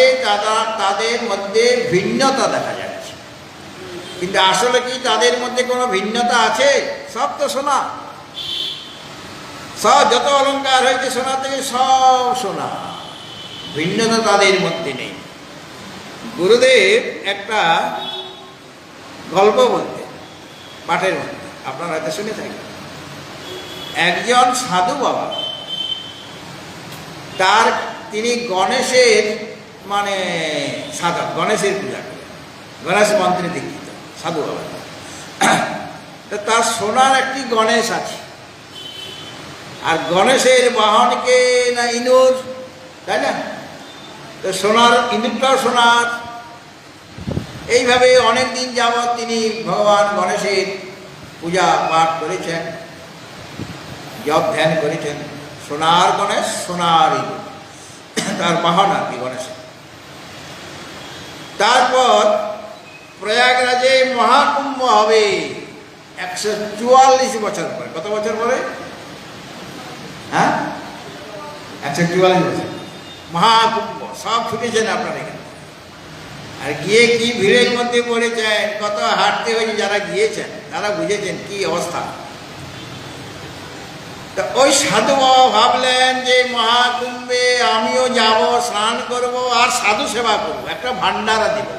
তাদের মধ্যে ভিন্নতা দেখা যাচ্ছে। কিন্তু আসলে কি তাদের মধ্যে কোনো ভিন্নতা আছে? সব তো সোনা, সব যত অলঙ্কার হয়েছে সোনা থেকে সব সোনা, ভিন্নতা তাদের মধ্যে নেই। গুরুদেব একটা গল্প বলতেন পাঠের মধ্যে, আপনারা হয়তো শুনে থাকেন। একজন সাধু বাবা, তিনি গণেশের মানে সাধক, গণেশের পূজা করেন, গণেশ মন্ত্রে দীক্ষিত সাধু বাবা। তো তার সোনার একটি গণেশ আছে, আর গণেশের বাহনকে না ইঁদুর, তাই না? তো সোনার ইঁদুরটাও সোনার। এইভাবে অনেক দিন যাবৎ তিনি ভগবান গণেশের পূজা পাঠ করেছেন, জপ ধ্যান করেছেন। সোনার গণেশ, সোনার ইঁদুর, তার বাহন আর কি গণেশ। তারপর প্রয়াগরাজে মহাকুম্ভ হবে 144 বছর পরে। কত বছর পরে? হ্যাঁ, 144 বছর মহাকুম্ভ। সব ছুটেছেন আপনার এখানে, আর গিয়ে কি ভিড়ের মধ্যে পড়েছেন, কত হাঁটতে হয়েছে। যারা গিয়েছেন তারা বুঝেছেন কি অবস্থা। তা ওই সাধু বাবা ভাবলেন যে মহাকুম্ভে আমিও যাব, স্নান করব আর সাধু সেবা করব, একটা ভান্ডারা দিব।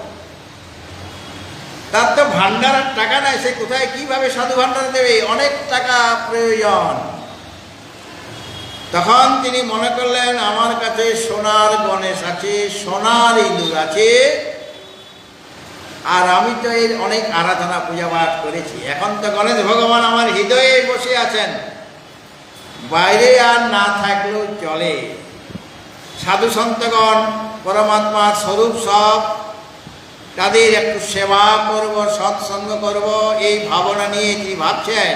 তার তো ভান্ডারার টাকা নাই, সে কোথায় কিভাবে সাধু ভান্ডারা দেবে? অনেক টাকা প্রয়োজন। তখন তিনি মনে করলেন আমার কাছে সোনার গণেশ আছে, সোনার ইঁদুর আছে, আর আমি তো এর অনেক আরাধনা পূজা পাঠ করেছি। এখন তো গণেশ ভগবান আমার হৃদয়ে বসে আছেন, বাইরে আর না থাকলেও চলে। সাধু সন্তগণ পরমাত্মার স্বরূপ সব, তাদের একটু সেবা করব, সৎসঙ্গ করব, এই ভাবনা নিয়ে তিনি ভাবছেন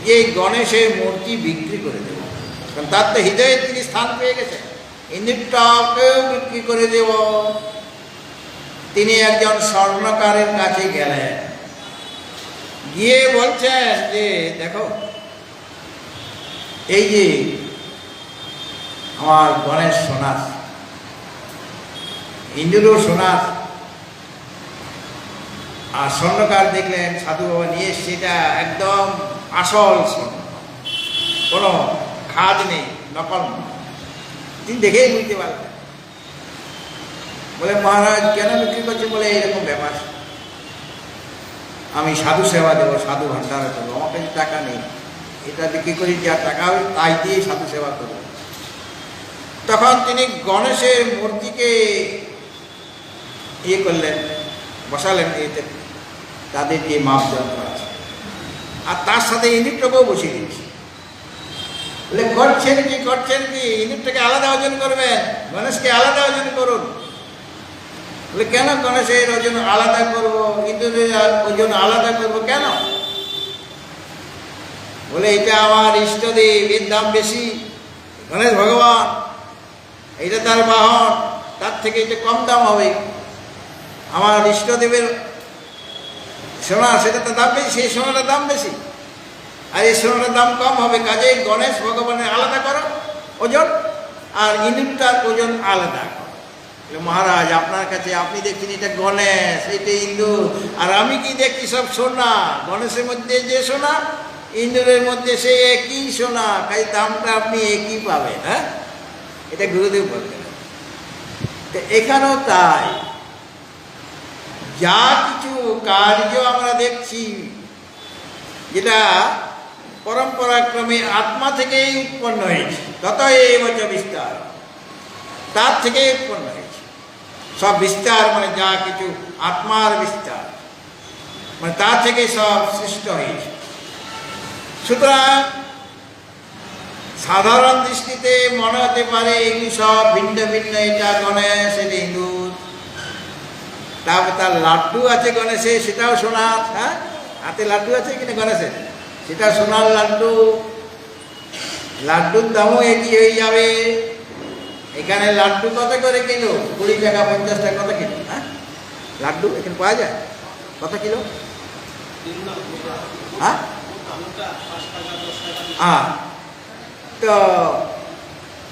যে গণেশের মূর্তি বিক্রি করে দেব। কারণ তার তো হৃদয়ে তিনি স্থান পেয়ে গেছেন, ইঁদুরটাকেও বিক্রি করে দেব। তিনি একজন স্বর্ণকারের কাছে গেলেন, গিয়ে বলছেন যে দেখো, এই যে আমার গণেশ সোনার, ইঁদুরও সোনার। আর স্বর্ণকার দেখলেন সাধু বাবা নিয়ে এসছে, এটা একদম আসল স্বর্ণ, কোনো খাদ নেই, নকল। তিনি দেখেই বুঝতে পারলেন। বলে মহারাজ কেন বিক্রি করছে? বলে এইরকম ব্যাপার, আমি সাধু সেবা দেবো, সাধু ভান্ডারা করবো, আমার কাছে টাকা নেই, এটা বিক্রি করি, যা টাকা হবে তাই দিয়ে সাধু সেবা করব। তখন তিনি গণেশের মূর্তিকে করলেন, বসালেন এতে তাদের যে মাপযন্ত্র আছে, আর তার সাথে ইঁদুরটাকেও বসিয়ে দিয়েছি। বলে করছেন কি? ইঁদুরটাকে আলাদা ওজন করবেন, গণেশকে আলাদা ওজন করুন। বলে কেন গণেশের ওজন আলাদা করব, ইঁদুরের ওজন আলাদা করব কেন? বলে এটা আমার ইষ্টদেব, এর দাম বেশি, গণেশ ভগবান, এটা তার বাহন, তার থেকে এটা কম দাম হবে। আমার ইষ্টদেবের সোনা, সেটা তো দাম বেশি, সেই সোনাটার দাম বেশি, আর এই সোনাটার দাম কম হবে। কাজে গণেশ ভগবানের আলাদা করো ওজন, আর ইঁদুরটার ওজন আলাদা করো। মহারাজ আপনার কাছে, আপনি দেখছেন এটা গণেশ, এটা ইঁদুর, আর আমি কি দেখছি সব সোনা। গণেশের মধ্যে যে সোনা, ইঁদুরের মধ্যে সে একই সোনা, তাই দামটা আপনি একই পাবেন। হ্যাঁ, এটা গুরুদেব বলতেন। তো এখানেও তাই, যা কিছু কার্য আমরা দেখছি যেটা পরম্পরাক্রমে আত্মা থেকেই উৎপন্ন হয়েছে, তত এই বছর বিস্তার, তার থেকেই উৎপন্ন হয়েছে সব বিস্তার, মানে যা কিছু আত্মার বিস্তার, মানে তার থেকে সব সৃষ্ট হয়েছে। সুতরাং সাধারণ দৃষ্টিতে মনে হতে পারে এগুলি সব ভিন্ন ভিন্ন, এটা গণেশ, এটা ইঁদুর। তারপর তার লাড্ডু আছে গণেশের, সেটাও সোনার। হ্যাঁ, হাতে লাড্ডু আছে কিনা গণেশের, সেটা সোনার লাড্ডু, লাড্ডুর দামও একই হয়ে যাবে। এখানে লাড্ডু কত করে কিলো? 20 টাকা 50 টাকা কত কিলো? হ্যাঁ, লাড্ডু এখানে পাওয়া যায় কত কিলো? হ্যাঁ, তো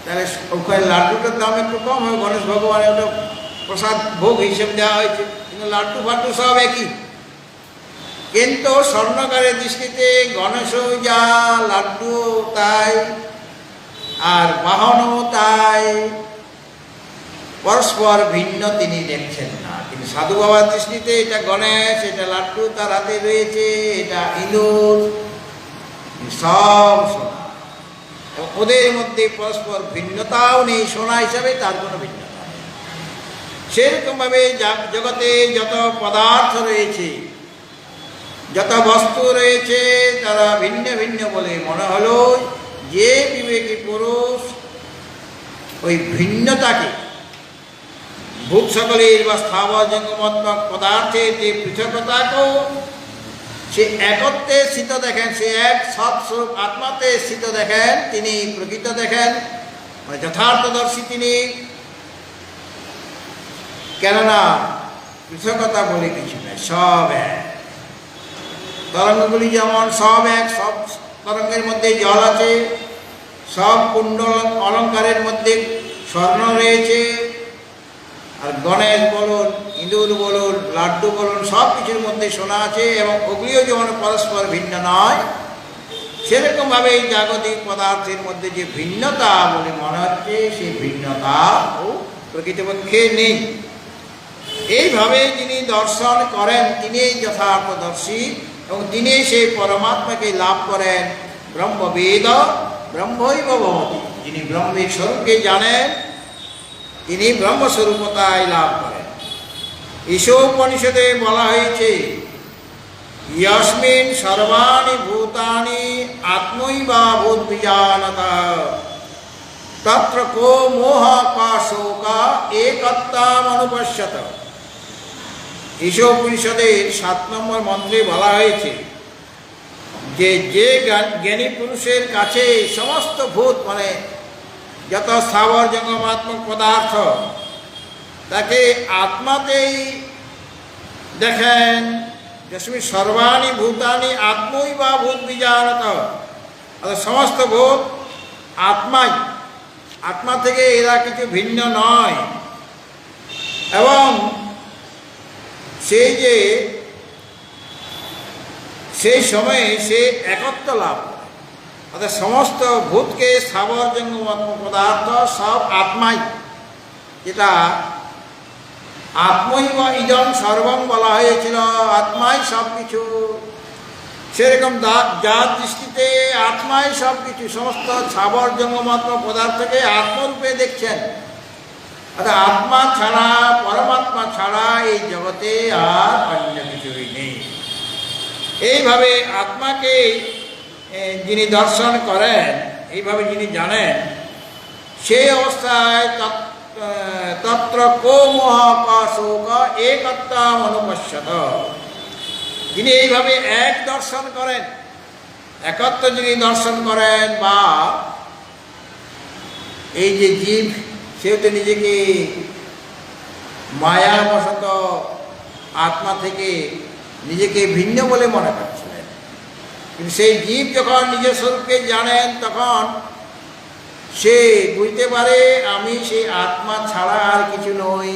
তাহলে ওখানে লাড্ডুটার দাম একটু কম হয়। গণেশ ভগবানের ওটা প্রসাদ ভোগ হিসেবে দেওয়া হয়েছে, কিন্তু লাড্ডু ফাড্ডু সব একই। কিন্তু স্বর্ণকারের দৃষ্টিতে গণেশও যা, লাড্ডু তাই, আর বাহনও তাই, পরস্পর ভিন্ন তিনি দেখছেন না। কিন্তু সাধু বাবার দৃষ্টিতে এটা গণেশ, এটা লাড্ডু তার হাতে রয়েছে, এটা ইঁদুর, সব সোনা। ওদের মধ্যে পরস্পর ভিন্নতাও নেই, সোনা হিসাবে তার কোনো ভিন্নতা নেই। সেরকমভাবে জগতে যত পদার্থ রয়েছে, যত বস্তু রয়েছে, তারা ভিন্ন ভিন্ন বলে মনে হলো। যে বিবেকী পুরুষ ওই ভিন্নতাকে, ভূত সকলের বা স্থাবর জঙ্গমাত্মক পদার্থের যে পৃথকতাকেও সে একত্রে স্থিত দেখেন, সে এক সৎস্বরূপ আত্মাতে স্থিত দেখেন, তিনি প্রকৃত দেখেন, মানে যথার্থদর্শী তিনি। কেননা পৃথকতা বলে কিছু নেই, সব এক। তরঙ্গগুলি যেমন সব এক, সব তরঙ্গের মধ্যে জল আছে, সব কুণ্ডল অলঙ্কারের মধ্যে স্বর্ণ রয়েছে, আর গণেশ বলুন, ইঁদুর বলুন, লাড্ডু বলুন, সব কিছুর মধ্যে সোনা আছে, এবং ওগুলিও যেমন পরস্পর ভিন্ন নয়, সেরকমভাবে এই জাগতিক পদার্থের মধ্যে যে ভিন্নতা বলে মনে হচ্ছে, সেই ভিন্নতা ও প্রকৃতপক্ষে নেই। এইভাবে যিনি দর্শন করেন, তিনি যথার্থদর্শী, এবং তিনি সেই পরমাত্মাকে লাভ করেন। ব্রহ্মবেদ ব্রহ্মৈব ভবতি, যিনি ব্রহ্মের স্বরূপকে জানেন, তিনি ব্রহ্মস্বরূপতায় লাভ করেন। ঈশোপনিষদে বলা হয়েছে, ইয়স্মিন সর্বাণি ভূতানি আত্মৈবা ভূতবিজানতা তত্র কো মোহ কা শোকা একত্তামনুপশ্যত। ঈশোপনিষদের 7 নম্বর মন্ত্রে বলা হয়েছে যে জ্ঞানী পুরুষের কাছে সমস্ত ভূত, মানে যত স্থাবর জঙ্গমাত্মক পদার্থ, তাকে আত্মাতেই দেখেন। যস্মিন সর্বাণি ভূতানি আত্মই বা ভূত বিজানত, অর্থাৎ সমস্ত ভূত আত্মাই, আত্মা থেকে এরা কিছু ভিন্ন নয়। এবং সেই সময়ে সে একত্ব লাভ করে, অর্থাৎ সমস্ত ভূতকে স্থাবর জঙ্গমাত্মক পদার্থ সব আত্মাই, যেটা আত্মই বা ইদম সর্বম বলা হয়েছিল, আত্মাই সব কিছু। সেরকম যার দৃষ্টিতে আত্মাই সব কিছু, সমস্ত স্থাবর জঙ্গমাত্মক পদার্থকে আত্মরূপে দেখছেন, অর্থাৎ আত্মা ছাড়া, পরমাত্মা ছাড়া এই জগতে আর অন্য কিছুই নেই। এইভাবে আত্মাকে যিনি দর্শন করেন, এইভাবে যিনি জানেন, সেই অবস্থায় তত্র কো মোহ কা শোক একত্তামনুপশ্যত, যিনি এইভাবে এক দর্শন করেন, একত্ব যিনি দর্শন করেন, বা এই যে জীব, সেও তো নিজেকে মায়াবশত আত্মা থেকে নিজেকে ভিন্ন বলে মনে করছিলেন। কিন্তু সেই জীব যখন নিজের স্বরূপকে জানেন, তখন সে বুঝতে পারে আমি সেই আত্মা ছাড়া আর কিছু নই।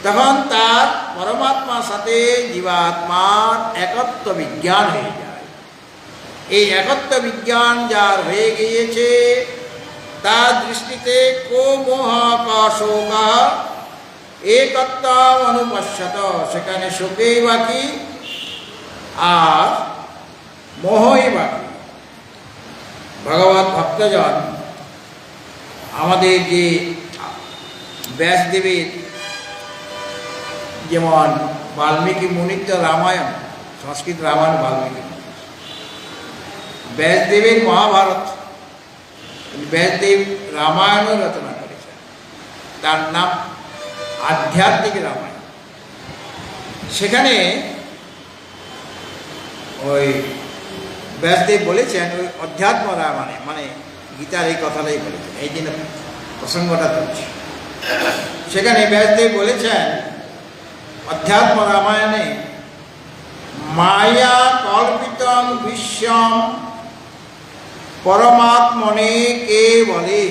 তখন তার পরমাত্মার সাথে জীবাত্মার একত্ব বিজ্ঞান হয়ে যায়। এই একত্ব বিজ্ঞান যার হয়ে গিয়েছে, তার দৃষ্টিতে কো মোহ কা শোক একত্তামনুপশ্যত, সেখানে শোকেই বাকি আর মোহই বাকি। ভগবত ভক্তজন আমাদের যে ব্যাসদেবের, যেমন বাল্মীকি মুনিত্ব রামায়ণ, সংস্কৃত রামায়ণ বাল্মীকি, ব্যাসদেবের মহাভারত, ব্যাসদেব রামায়ণও রচনা করেছেন, তার নাম আধ্যাত্মিক রামায়ণ। সেখানে ওই ব্যাসদেব বলেছেন, ওই অধ্যাত্ম রামায়ণে, মানে গীতার এই কথাটাই বলেছেন। এই জন্য প্রসঙ্গটা তুলছি। সেখানে ব্যাসদেব বলেছেন অধ্যাত্ম রামায়ণে, মায়া কল্পিতং বিশ্বম পরমাত্মনে কে বলে,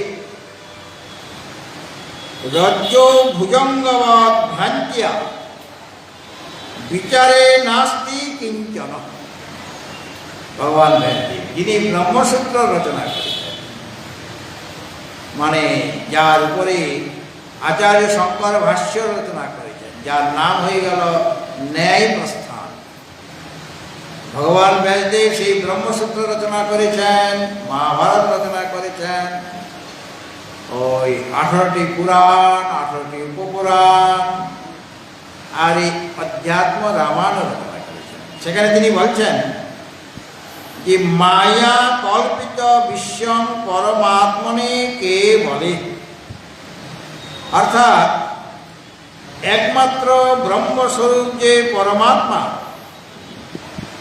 রজ্জ ভুজঙ্গবৎ ভ্রান্তিয়া বিচারে নাস্তি কিঞ্চন। ভগবান ব্যাসদেব, যিনি ব্রহ্মসূত্র রচনা করেছেন, মানে যার উপরে আচার্য শঙ্কর ভাষ্য রচনা করেছেন, যার নাম হয়ে গেল ন্যায় প্রস্থান। ভগবান ব্যাসদেব সেই ব্রহ্মসূত্র রচনা করেছেন, মহাভারত রচনা করেছেন, ওই 18টি পুরাণ, 18টি উপপুরাণ, আর এই অধ্যাত্ম রামায়ণ রচনা করেছেন। সেখানে তিনি বলছেন যে মায়া কল্পিত বিশ্বম পরমাত্মনে কে বলে, অর্থাৎ একমাত্র ব্রহ্মস্বরূপ যে পরমাত্মা,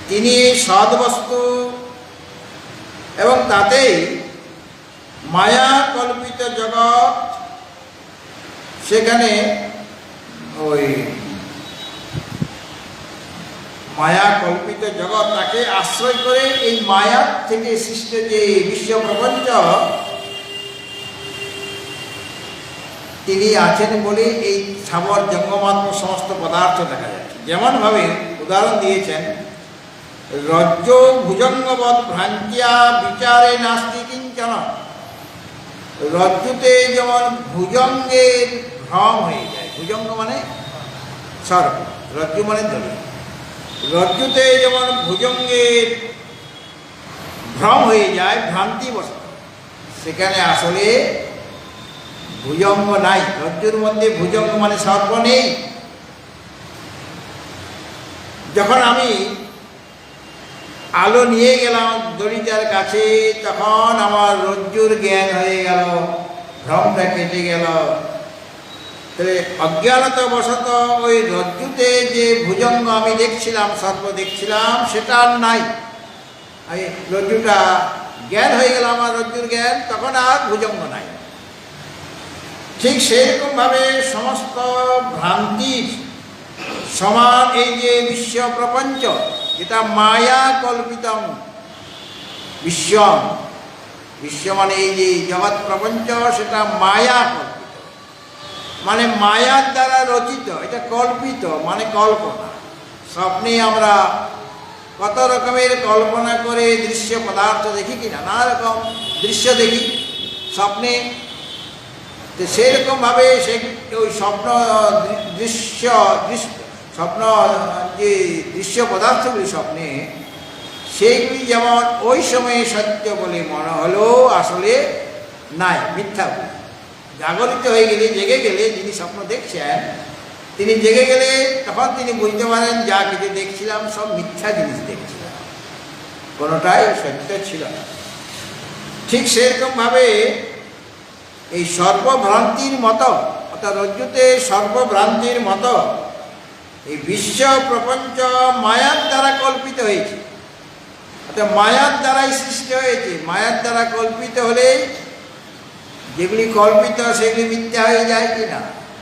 তিনি সদ্বস্তু এবং তাতেই মায়া কল্পিত জগৎ, সেখানে ওই মায়া কল্পিত জগৎ তাকে আশ্রয় করে এই মায়ার থেকে সৃষ্ট যে বিশ্ব প্রপঞ্চ, তিনি আছেন বলে এই স্থাবর জঙ্গমাত্ম সমস্ত পদার্থ দেখা যাচ্ছে। যেমনভাবে উদাহরণ দিয়েছেন, রজ্জ ভুজঙ্গবৎ ভ্রান্তিয়া বিচারে নাস্তি কিঞ্চন। রজ্জুতে যেমন ভুজঙ্গের ভ্রম হয়ে যায়, ভুজঙ্গ মানে সর্প, রজ্জু মানে দড়ি, রজ্জুতে যেমন ভুজঙ্গের ভ্রম হয়ে যায় ভ্রান্তিবশত, সেখানে আসলে ভুজঙ্গ নাই। রজ্জুর মধ্যে ভুজঙ্গ মানে সর্প নেই। যখন আমি আলো নিয়ে গেলাম দড়িটার কাছে, তখন আমার রজ্জুর জ্ঞান হয়ে গেল, ভ্রমটা কেটে গেল। তাহলে অজ্ঞানতাবশত ওই রজ্জুতে যে ভুজঙ্গ আমি দেখছিলাম, সর্প দেখছিলাম, সেটা আর নাই। রজ্জুটা জ্ঞান হয়ে গেল, আমার রজ্জুর জ্ঞান, তখন আর ভুজঙ্গ নাই। ঠিক সেরকমভাবে সমস্ত ভ্রান্তির সমান এই যে বিশ্ব প্রপঞ্চ, যেটা মায়া কল্পিতম বিশ্বম, বিশ্ব মানে এই যে জগৎ প্রপঞ্চ, সেটা মায়া কল্পিত, মানে মায়ার দ্বারা রচিত। এটা কল্পিত মানে কল্পনা। স্বপ্নে আমরা কত রকমের কল্পনা করে দৃশ্য পদার্থ দেখি কিনা, নানা রকম দৃশ্য দেখি স্বপ্নে। তো সেরকমভাবে সে ওই স্বপ্ন স্বপ্ন যে দৃশ্য পদার্থগুলি স্বপ্নে, সেইগুলি যেমন ওই সময়ে সত্য বলে মনে হলো, আসলে নাই, মিথ্যা। জাগরিত হয়ে গেলে, জেগে গেলে, যিনি স্বপ্ন দেখছেন তিনি জেগে গেলে তখন তিনি বুঝতে পারেন যা কিছু দেখছিলাম সব মিথ্যা জিনিস দেখছিলাম, কোনোটাই সত্য ছিল না। ঠিক সেরকমভাবে এই সর্বভ্রান্তির মতো, অর্থাৎ রজ্জুতে সর্বভ্রান্তির মতো এই বিশ্ব প্রপঞ্চ মায়ার দ্বারা কল্পিত হয়েছে, অর্থাৎ মায়ার দ্বারাই সৃষ্টি হয়েছে। মায়ার দ্বারা কল্পিত হলে যেগুলি কল্পিত সেগুলি মিথ্যা হয়ে যায় কিনা?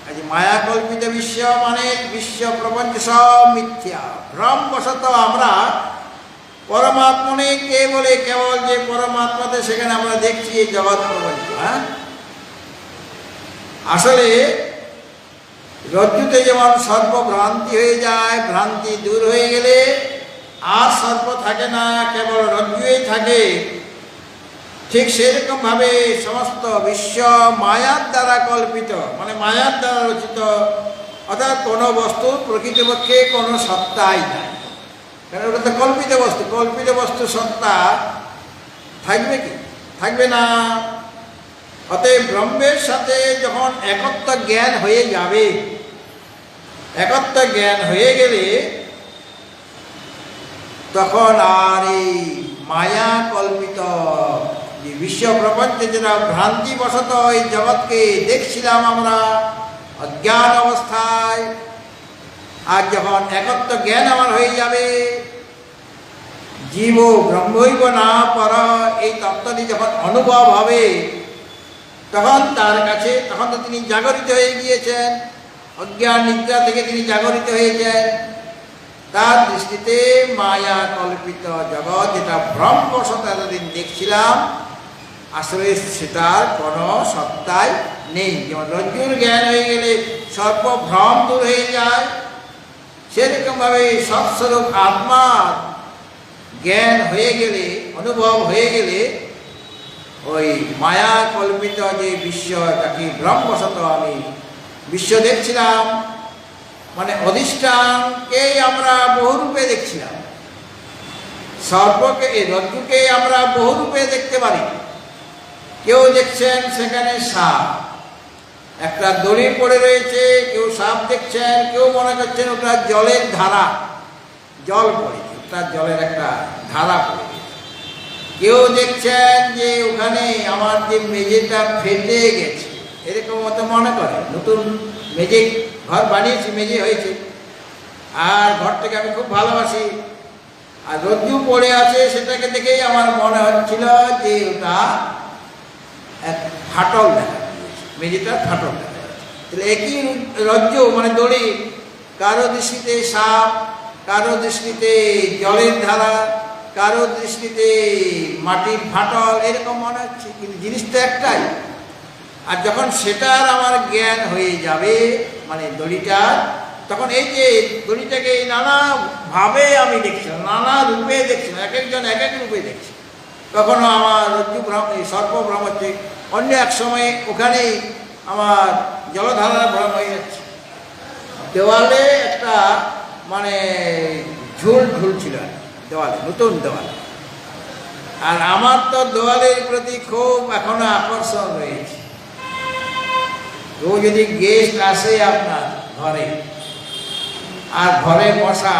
আজ মায়া কল্পিত বিশ্ব মানে বিশ্ব প্রপঞ্চ সব মিথ্যা। ভ্রমবশত আমরা পরমাত্মনে কে বলে, কেবল যে পরমাত্মাতে, সেখানে আমরা দেখছি এই জগৎ প্রপঞ্চ। আসলে রজ্জুতে যেমন সর্বভ্রান্তি হয়ে যায়, ভ্রান্তি দূর হয়ে গেলে আর সর্প থাকে না, কেবল রজ্জুই থাকে। ঠিক সেরকমভাবে সমস্ত বিশ্ব মায়ার দ্বারা কল্পিত, মানে মায়ার দ্বারা রচিত, অর্থাৎ কোনো বস্তু প্রকৃতপক্ষে কোনো সত্তাই নাই, কারণ ওটা তো কল্পিত বস্তু। কল্পিত বস্তু সত্তা থাকবে কি? থাকবে না। অতএব ব্রহ্মের সাথে যখন একত্ব জ্ঞান হয়ে যাবে, একত্ব জ্ঞান হয়ে গেলে তখন আর এই মায়া কল্পিত যে বিশ্ব প্রপঞ্চে, যেটা ভ্রান্তিবশত এই জগৎকে দেখছিলাম আমরা অজ্ঞান অবস্থায়, আর যখন একত্ব জ্ঞান আমার হয়ে যাবে, জীব ব্রহ্মৈব না পর, এই তত্ত্বটি যখন অনুভব হবে, তখন তার কাছে, তখন তো তিনি জাগরিত হয়ে গিয়েছেন, অজ্ঞান নিদ্রা থেকে তিনি জাগরিত হয়েছেন। তার দৃষ্টিতে মায়া কল্পিত জগৎ, যেটা ভ্রমবশত এতদিন দেখছিলাম, আসলে সেটার কোনো সত্তাই নেই। যেমন রজ্জুর জ্ঞান হয়ে গেলে সর্বভ্রম দূর হয়ে যায়, সেরকমভাবে সৎস্বরূপ আত্মার জ্ঞান হয়ে গেলে, অনুভব হয়ে গেলে, ওই মায়া কল্পিত যে বিশ্ব, তাকে ভ্রমবশত আমি বিশ্ব দেখছিলাম, মানে অধিষ্ঠানকেই আমরা বহুরূপে দেখছিলাম, সর্বকে, রজ্জুকে আমরা বহুরূপে দেখতে পারি। কেউ দেখছেন সেখানে সাপ, একটা দড়ি পড়ে রয়েছে, কেউ সাপ দেখছেন, কেউ মনে করছেন ওটা জলের ধারা, জল পড়ে, ওটা জলের একটা ধারা পড়ে। কেউ দেখছেন যে ওখানে আমার যে মেঝেটা ফেটে গেছে, এরকম মতো মনে করে। নতুন মেঝে ঘর বানিয়েছি, মেঝে হয়েছে, আর ঘরটাকে আমি খুব ভালোবাসি, আর রজ্জু পড়ে আছে, সেটাকে দেখেই আমার মনে হচ্ছিল যে ওটা এক ফাটল দেখা দিয়েছে, মেঝেটা ফাটল দেখা যাচ্ছে। তাহলে একই রজ্জু, মানে দড়ি, কারো দৃষ্টিতে সাপ, কারো দৃষ্টিতে জলের ধারা, কারো দৃষ্টিতে মাটির ফাটল, এরকম মনে হচ্ছে, কিন্তু জিনিস তো একটাই। আর যখন সেটার আমার জ্ঞান হয়ে যাবে, মানে দড়িটার, তখন এই যে দড়িটাকে নানাভাবে আমি দেখছিলাম, নানা রূপে দেখছিলাম, এক একজন এক এক রূপে দেখছি। কখনো আমার রজ্জু ভ্রম, সর্পভ্রম হচ্ছে, অন্য এক সময় ওখানেই আমার জলধারার ভ্রম হয়ে যাচ্ছে। দেওয়ালে একটা মানে ঝুল ঝুলছিল দেওয়ালে, নতুন দেওয়ালে, আর আমার তো দেওয়ালের প্রতি খুব এখনো আকর্ষণ রয়েছে। তো যদি গেস্ট আসে আপনার ঘরে, আর ঘরে মশা,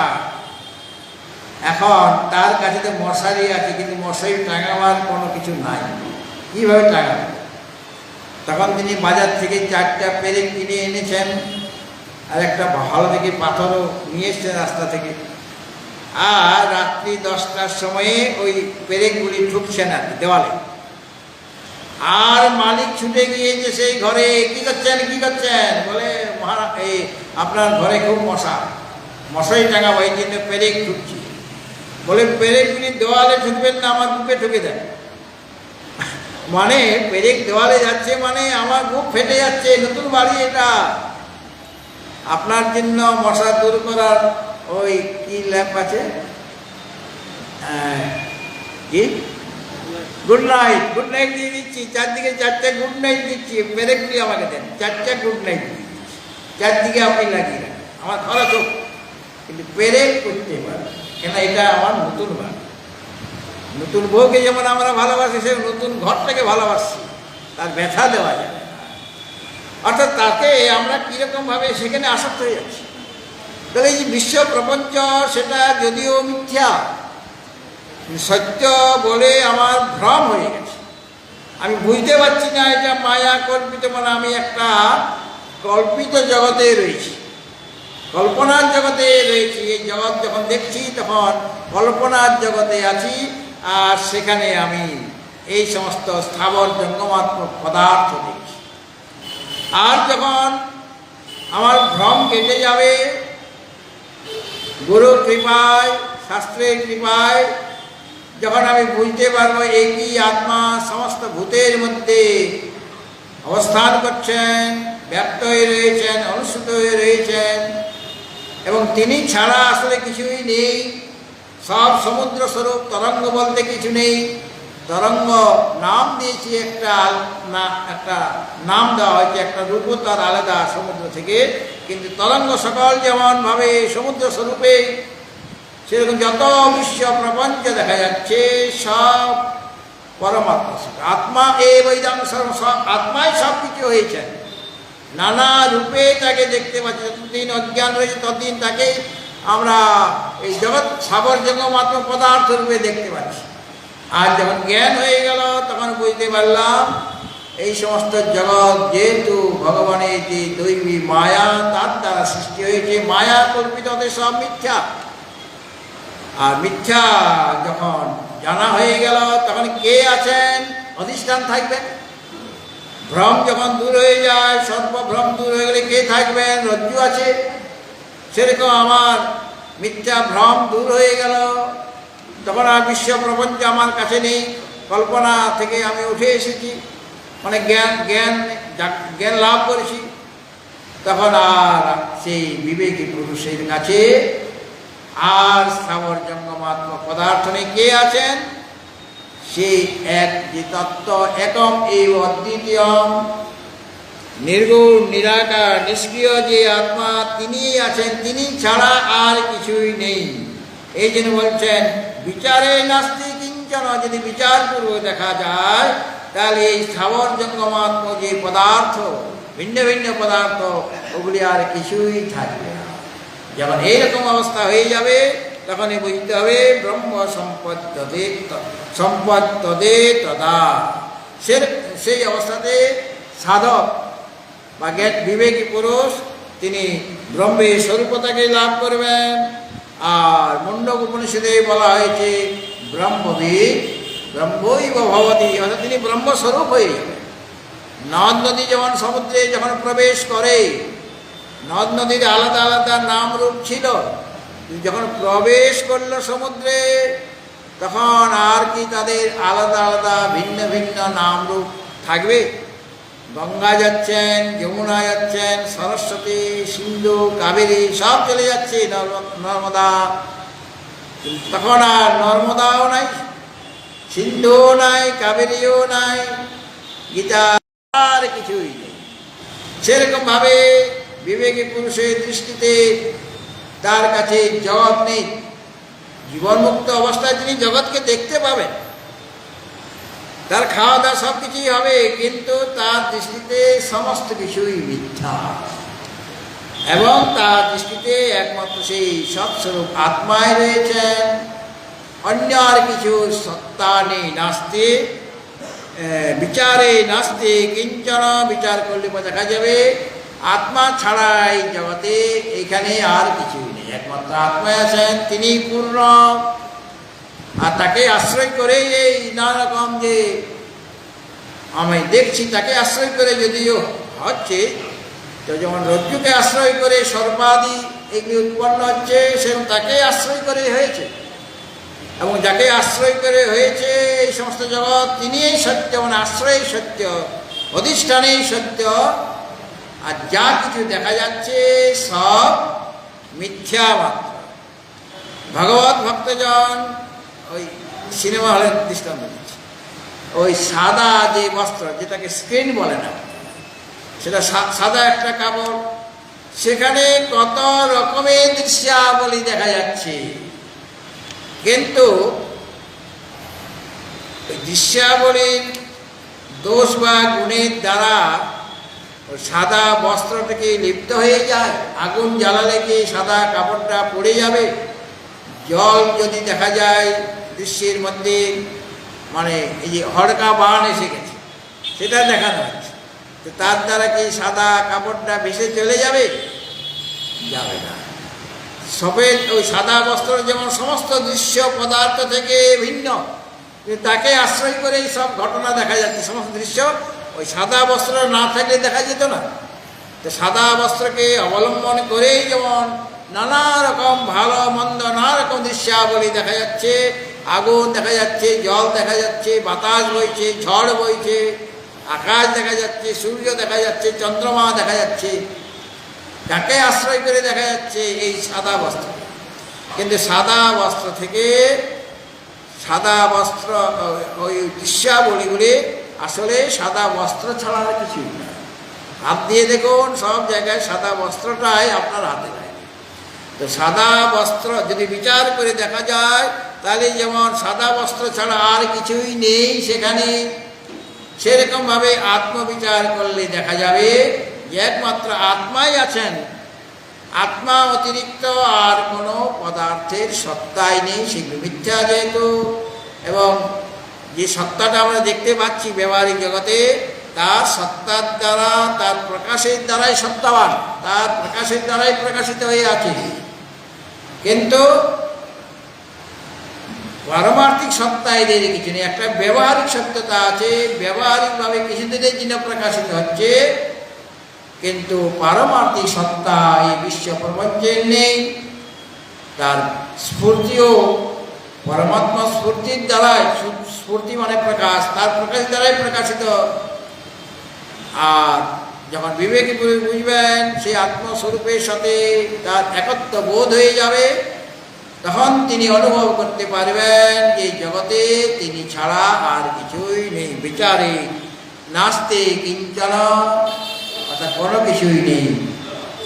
এখন তার কাছে তো মশারি আছে, কিন্তু মশারি টাঙাবার কোনো কিছু নাই, কীভাবে টাঙাবে? তখন তিনি বাজার থেকে 4টা পেরেক কিনে এনেছেন, আর একটা ভালো দেখে পাথরও নিয়ে এসছেন রাস্তা থেকে, আর রাত্রি 10টার সময়ে ওই পেরেকগুলি ঠুকছেন আর কি দেওয়ালে। আর মালিক ছুটে গিয়েছে সেই ঘরে, কি করছেন কি করছেন? বলে মহারাজ, এই আপনার ঘরে খুব মশা, মশারি টাঙাবো, এই জন্য পেরেক ঠুকছি। বলে পেরেকগুলি দেওয়ালে ঠুকবেন না, আমার বুকে ঠুকে দেন। মানে পেরেক দেওয়ালে যাচ্ছে মানে আমার বুক ফেটে যাচ্ছে, নতুন বাড়ি এটা, আপনার জন্য মশা দূর করার ওই কি ল্যাম্প আছে, কি গুড নাইট, গুড নাইট দিয়ে দিচ্ছি, চারদিকে 4টা গুড নাইট দিচ্ছি, পেরেকগুলি আমাকে দেন, 4টা গুড নাইট দিয়ে দিচ্ছি, চারদিকে আপনি লাগিয়ে রাখেন, আমার খরচ হোক, কিন্তু পেরেক করতে পারে কেন? এটা আমার নতুন বাড়ি, নতুন বউকে যেমন আমরা ভালোবাসি, সে নতুন ঘরটাকে ভালোবাসি, তার ব্যথা দেওয়া যাবে না। অর্থাৎ তাকে আমরা কীরকমভাবে সেখানে আসক্ত হয়ে যাচ্ছি। তাহলে এই যে বিশ্ব প্রপঞ্চ, সেটা যদিও মিথ্যা, সত্য বলে আমার ভ্রম হয়ে গেছে, আমি বুঝতে পারছি না এটা মায়া কল্পিত, মানে আমি একটা কল্পিত জগতে রয়েছি, কল্পনার জগতে রয়েছি। এই জগৎ যখন দেখছি তখন কল্পনার জগতে আছি, আর সেখানে আমি এই সমস্ত স্থাবর জঙ্গমাত্মক পদার্থ দেখছি। আর যখন আমার ভ্রম কেটে যাবে গুরুর কৃপায়, শাস্ত্রের কৃপায়, যখন আমি বুঝতে পারবো একই আত্মা সমস্ত ভূতের মধ্যে অবস্থান করছেন, ব্যক্ত হয়ে রয়েছেন, অনুসূত হয়ে রয়েছেন, এবং তিনি ছাড়া আসলে কিছুই নেই, সব সমুদ্র স্বরূপ, তরঙ্গ বলতে কিছু নেই। তরঙ্গ নাম দিয়েছি, একটা নাম দেওয়া হয়েছে, একটা রূপ তার আলাদা সমুদ্র থেকে, কিন্তু তরঙ্গ সকল যেমনভাবে সমুদ্র স্বরূপে, সেরকম যত বিশ্ব প্রপঞ্চ দেখা যাচ্ছে সব পরমাত্মা, আত্মা এই বৈদাং সর্ব, আত্মাই সব কিছু হয়েছেন, নানা রূপে তাকে দেখতে পাচ্ছি। যতদিন অজ্ঞান রয়েছে ততদিন তাকে আমরা এই জগৎ সাবর জঙ্গমাত্ম পদার্থ রূপে দেখতে পাচ্ছি। আর যখন জ্ঞান হয়ে গেল তখন বুঝতে পারলাম এই সমস্ত জগৎ যেহেতু ভগবানের যে দৈবী মায়া তার দ্বারা সৃষ্টি হয়েছে, মায়া কল্পিত সব মিথ্যা। আর মিথ্যা যখন জানা হয়ে গেল তখন কে আছেন অধিষ্ঠান থাকবেন? ভ্রম যখন দূর হয়ে যায়, সর্বভ্রম দূর হয়ে গেলে কে থাকবেন? রজ্জু আছে। সেরকম আমার মিথ্যা ভ্রম দূর হয়ে গেল, তখন আর বিশ্ব প্রপঞ্চ আমার কাছে নেই, কল্পনা থেকে আমি উঠে এসেছি, মানে জ্ঞান লাভ করেছি। তখন আর সেই বিবেকী পুরুষের কাছে আর স্থাবর জঙ্গমাত্ম পদার্থ নেই। কে আছেন? সেই এক যে তত্ত্ব, একম এই অদ্বিতীয়ম, নির্গুণ নিরাকার নিষ্ক্রিয় যে আত্মা, তিনি আছেন, তিনি ছাড়া আর কিছুই নেই। এই জন্য বলছেন বিচারে নাস্তি কিঞ্চন। যদি বিচারপূর্বক দেখা যায় তাহলে এই স্থাবর জঙ্গমাত্ম যে পদার্থ, ভিন্ন ভিন্ন পদার্থ, ওগুলি আর কিছুই থাকবে না। যখন এইরকম অবস্থা হয়ে যাবে তখনই বুঝতে হবে ব্রহ্ম সম্পদ্যদে তদা। সেই অবস্থাতে সাধক বা বিবেকী পুরুষ তিনি ব্রহ্মের স্বরূপতাকে লাভ করবেন। আর মুন্ডক উপনিষদে বলা হয়েছে ব্রহ্মবিদ ব্রহ্মৈব ভবতি, অর্থাৎ তিনি ব্রহ্মস্বরূপ হয়ে যাবেন। নদ নদী যেমন সমুদ্রে যখন প্রবেশ করে, নদ নদীর আলাদা আলাদা নাম রূপ ছিল, যখন প্রবেশ করলো সমুদ্রে তখন আর কি তাদের আলাদা আলাদা ভিন্ন ভিন্ন নাম রূপ থাকবে? গঙ্গা যাচ্ছেন, যমুনা যাচ্ছেন, সরস্বতী, সিন্ধু, কাবেরী সব চলে যাচ্ছে, নর্মদা। তখন আর নর্মদাও নাই, সিন্ধুও নাই, কাবেরীও নাই, গীতা আর কিছুই নেই। সেরকম ভাবে বিবেকী পুরুষের দৃষ্টিতে তার কাছে জগৎ নেই। জীবনমুক্ত অবস্থায় তিনি জগৎকে দেখতে পাবেন, তার খাওয়া দাওয়া সব কিছুই হবে, কিন্তু তার দৃষ্টিতে সমস্ত কিছুই মিথ্যা, এবং তার দৃষ্টিতে একমাত্র সেই সৎস্বরূপ আত্মায় রয়েছেন, অন্য আর কিছু সত্তা নেই। নাস্তি বিচারে নাস্তি কিঞ্চন। বিচার করলে দেখা যাবে আত্মা ছাড়াই জগতে এখানে আর কিছুই নেই, একমাত্র আত্মায় আছেন, তিনি পূর্ণ। আর তাকে আশ্রয় করে এই নানা রকম যে আমি দেখছি, তাকে আশ্রয় করে যদিও হচ্ছে, তো যেমন রজ্জুকে আশ্রয় করে সর্বাদি এগুলি উৎপন্ন হচ্ছে, সেরকম তাকে আশ্রয় করে হয়েছে, এবং যাকে আশ্রয় করে হয়েছে এই সমস্ত জগৎ, তিনিই সত্য, মানে আশ্রয় সত্য, অধিষ্ঠানেই সত্য। আর যা কিছু দেখা যাচ্ছে সব মিথ্যা মাত্র। ভগবত ভক্তজন ওই সিনেমা হলের দৃষ্টান্ত দিচ্ছে, ওই সাদা যে বস্ত্র, যেটাকে স্ক্রিন বলে না, সেটা সাদা একটা কাপড়, সেখানে কত রকমের দৃশ্যাবলী দেখা যাচ্ছে, কিন্তু ওই দৃশ্যাবলীর দোষ বা গুণের দ্বারা সাদা বস্ত্রটাকে লিপ্ত হয়ে যায়। আগুন জ্বালালে কি সাদা কাপড়টা পড়ে যাবে? জল যদি দেখা যায় দৃশ্যের মধ্যে, মানে এই যে হড়কা বান এসে গেছে, সেটা দেখানো হচ্ছে, তো তার দ্বারা কি সাদা কাপড়টা ভেসে চলে যাবে? যাবে না। সফেদ ওই সাদা বস্ত্র যেমন সমস্ত দৃশ্য পদার্থ থেকে ভিন্ন, তাকে আশ্রয় করে এই সব ঘটনা দেখা যাচ্ছে। সমস্ত দৃশ্য ওই সাদা বস্ত্র না থাকলে দেখা যেত না। তো সাদা বস্ত্রকে অবলম্বন করেই যেমন নানা রকম ভালো মন্দ নানা রকম দৃশ্যাবলী দেখা যাচ্ছে, আগুন দেখা যাচ্ছে, জল দেখা যাচ্ছে, বাতাস বইছে, ঝড় বইছে, আকাশ দেখা যাচ্ছে, সূর্য দেখা যাচ্ছে, চন্দ্রমা দেখা যাচ্ছে, তাকে আশ্রয় করে দেখা যাচ্ছে এই সাদা বস্ত্র। কিন্তু সাদা বস্ত্র থেকে, সাদা বস্ত্র ওই দৃশ্যাবলীগুলি আসলে সাদা বস্ত্র ছাড়া আর কিছুই না। হাত দিয়ে দেখুন, সব জায়গায় সাদা বস্ত্রটাই আপনার হাতে নাই। তো সাদা বস্ত্র যদি বিচার করে দেখা যায়, তাহলে যেমন সাদা বস্ত্র ছাড়া আর কিছুই নেই সেখানে, সেরকমভাবে আত্মবিচার করলে দেখা যাবে যে একমাত্র আত্মাই আছেন, আত্মা অতিরিক্ত আর কোনো পদার্থের সত্তাই নেই, সেগুলো মিথ্যা যেহেতু। এবং যে সত্তাটা আমরা দেখতে পাচ্ছি ব্যবহারিক জগতে, তার সত্তার দ্বারা, তার প্রকাশের দ্বারাই সত্তাবান, তার প্রকাশের দ্বারাই প্রকাশিত হয়ে আছে। কিন্তু পারমার্থিক সত্তা এদের কিছু নেই, একটা ব্যবহারিক সত্যতা আছে, ব্যবহারিকভাবে কিছুদিনের জন্য প্রকাশিত হচ্ছে, কিন্তু পারমার্থিক সত্তা এই বিশ্ব প্রপঞ্চের নেই। তার স্ফূর্তিও পরমাত্মা স্ফূর্তির দ্বারাই, স্ফূর্তি মানে প্রকাশ, তার প্রকাশ দ্বারাই প্রকাশিত। আর যখন বিবেকে বুঝবেন সেই আত্মস্বরূপের সাথে তার একত্ব বোধ হয়ে যাবে, তখন তিনি অনুভব করতে পারবেন যে জগতে তিনি ছাড়া আর কিছুই নেই। বিচারে নাস্তে কিঞ্চন, অর্থাৎ কোনো কিছুই নেই।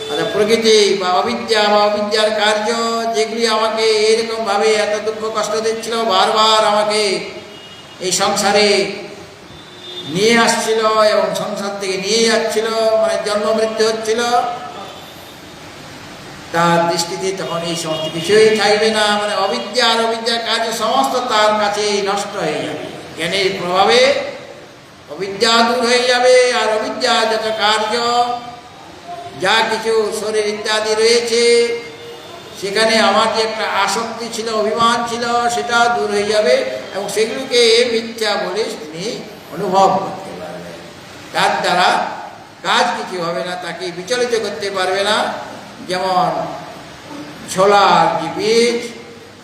অর্থাৎ প্রকৃতি বা অবিদ্যার কার্য যেগুলি আমাকে এরকমভাবে এত দুঃখ কষ্ট দিচ্ছিল, বারবার আমাকে এই সংসারে নিয়ে আসছিল এবং সংসার থেকে নিয়ে যাচ্ছিল, মানে জন্ম মৃত্যু হচ্ছিল, তার দৃষ্টিতে তখন এই সমস্ত কিছুই থাকবে না। মানে অবিদ্যার কার্য সমস্ত তার কাছে নষ্ট হয়ে যাবে। জ্ঞানের প্রভাবে অবিদ্যা দূর হয়ে যাবে, আর অবিদ্যা যত কার্য যা কিছু শরীর ইত্যাদি রয়েছে, সেখানে আমার যে একটা আসক্তি ছিল, অভিমান ছিল, সেটা দূর হয়ে যাবে এবং সেগুলোকে মিথ্যা বলে তিনি অনুভব করতে পারবেন। তার দ্বারা কাজ কিছু হবে না, তাকে বিচলিত করতে পারবে না। যেমন ছোলার যে বীজ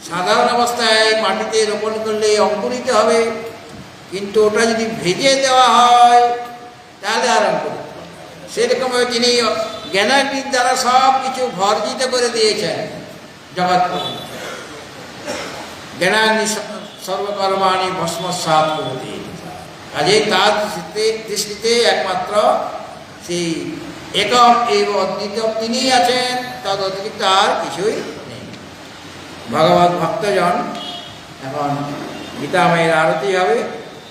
সাধারণ অবস্থায় মাটিতে রোপণ করলে অঙ্কুরিত হবে, কিন্তু ওটা যদি ভেজে দেওয়া হয় তাহলে আর অঙ্কুরিত হবে। সেরকমভাবে তিনি জ্ঞানাগ্নির দ্বারা সব কিছু ভর্জিত করে দিয়েছেন জগৎ। জ্ঞানাগ্নি সর্বকর্মাণি ভস্মসাৎ করে দিয়েছে। কাজে তার দৃষ্টিতে একমাত্র সেই একক এই অদ্বিতীয় তিনিই আছেন, তদ অতিরিক্ত আর কিছুই নেই। ভগবত ভক্তজন এখন গীতাময়ের আরতি হবে।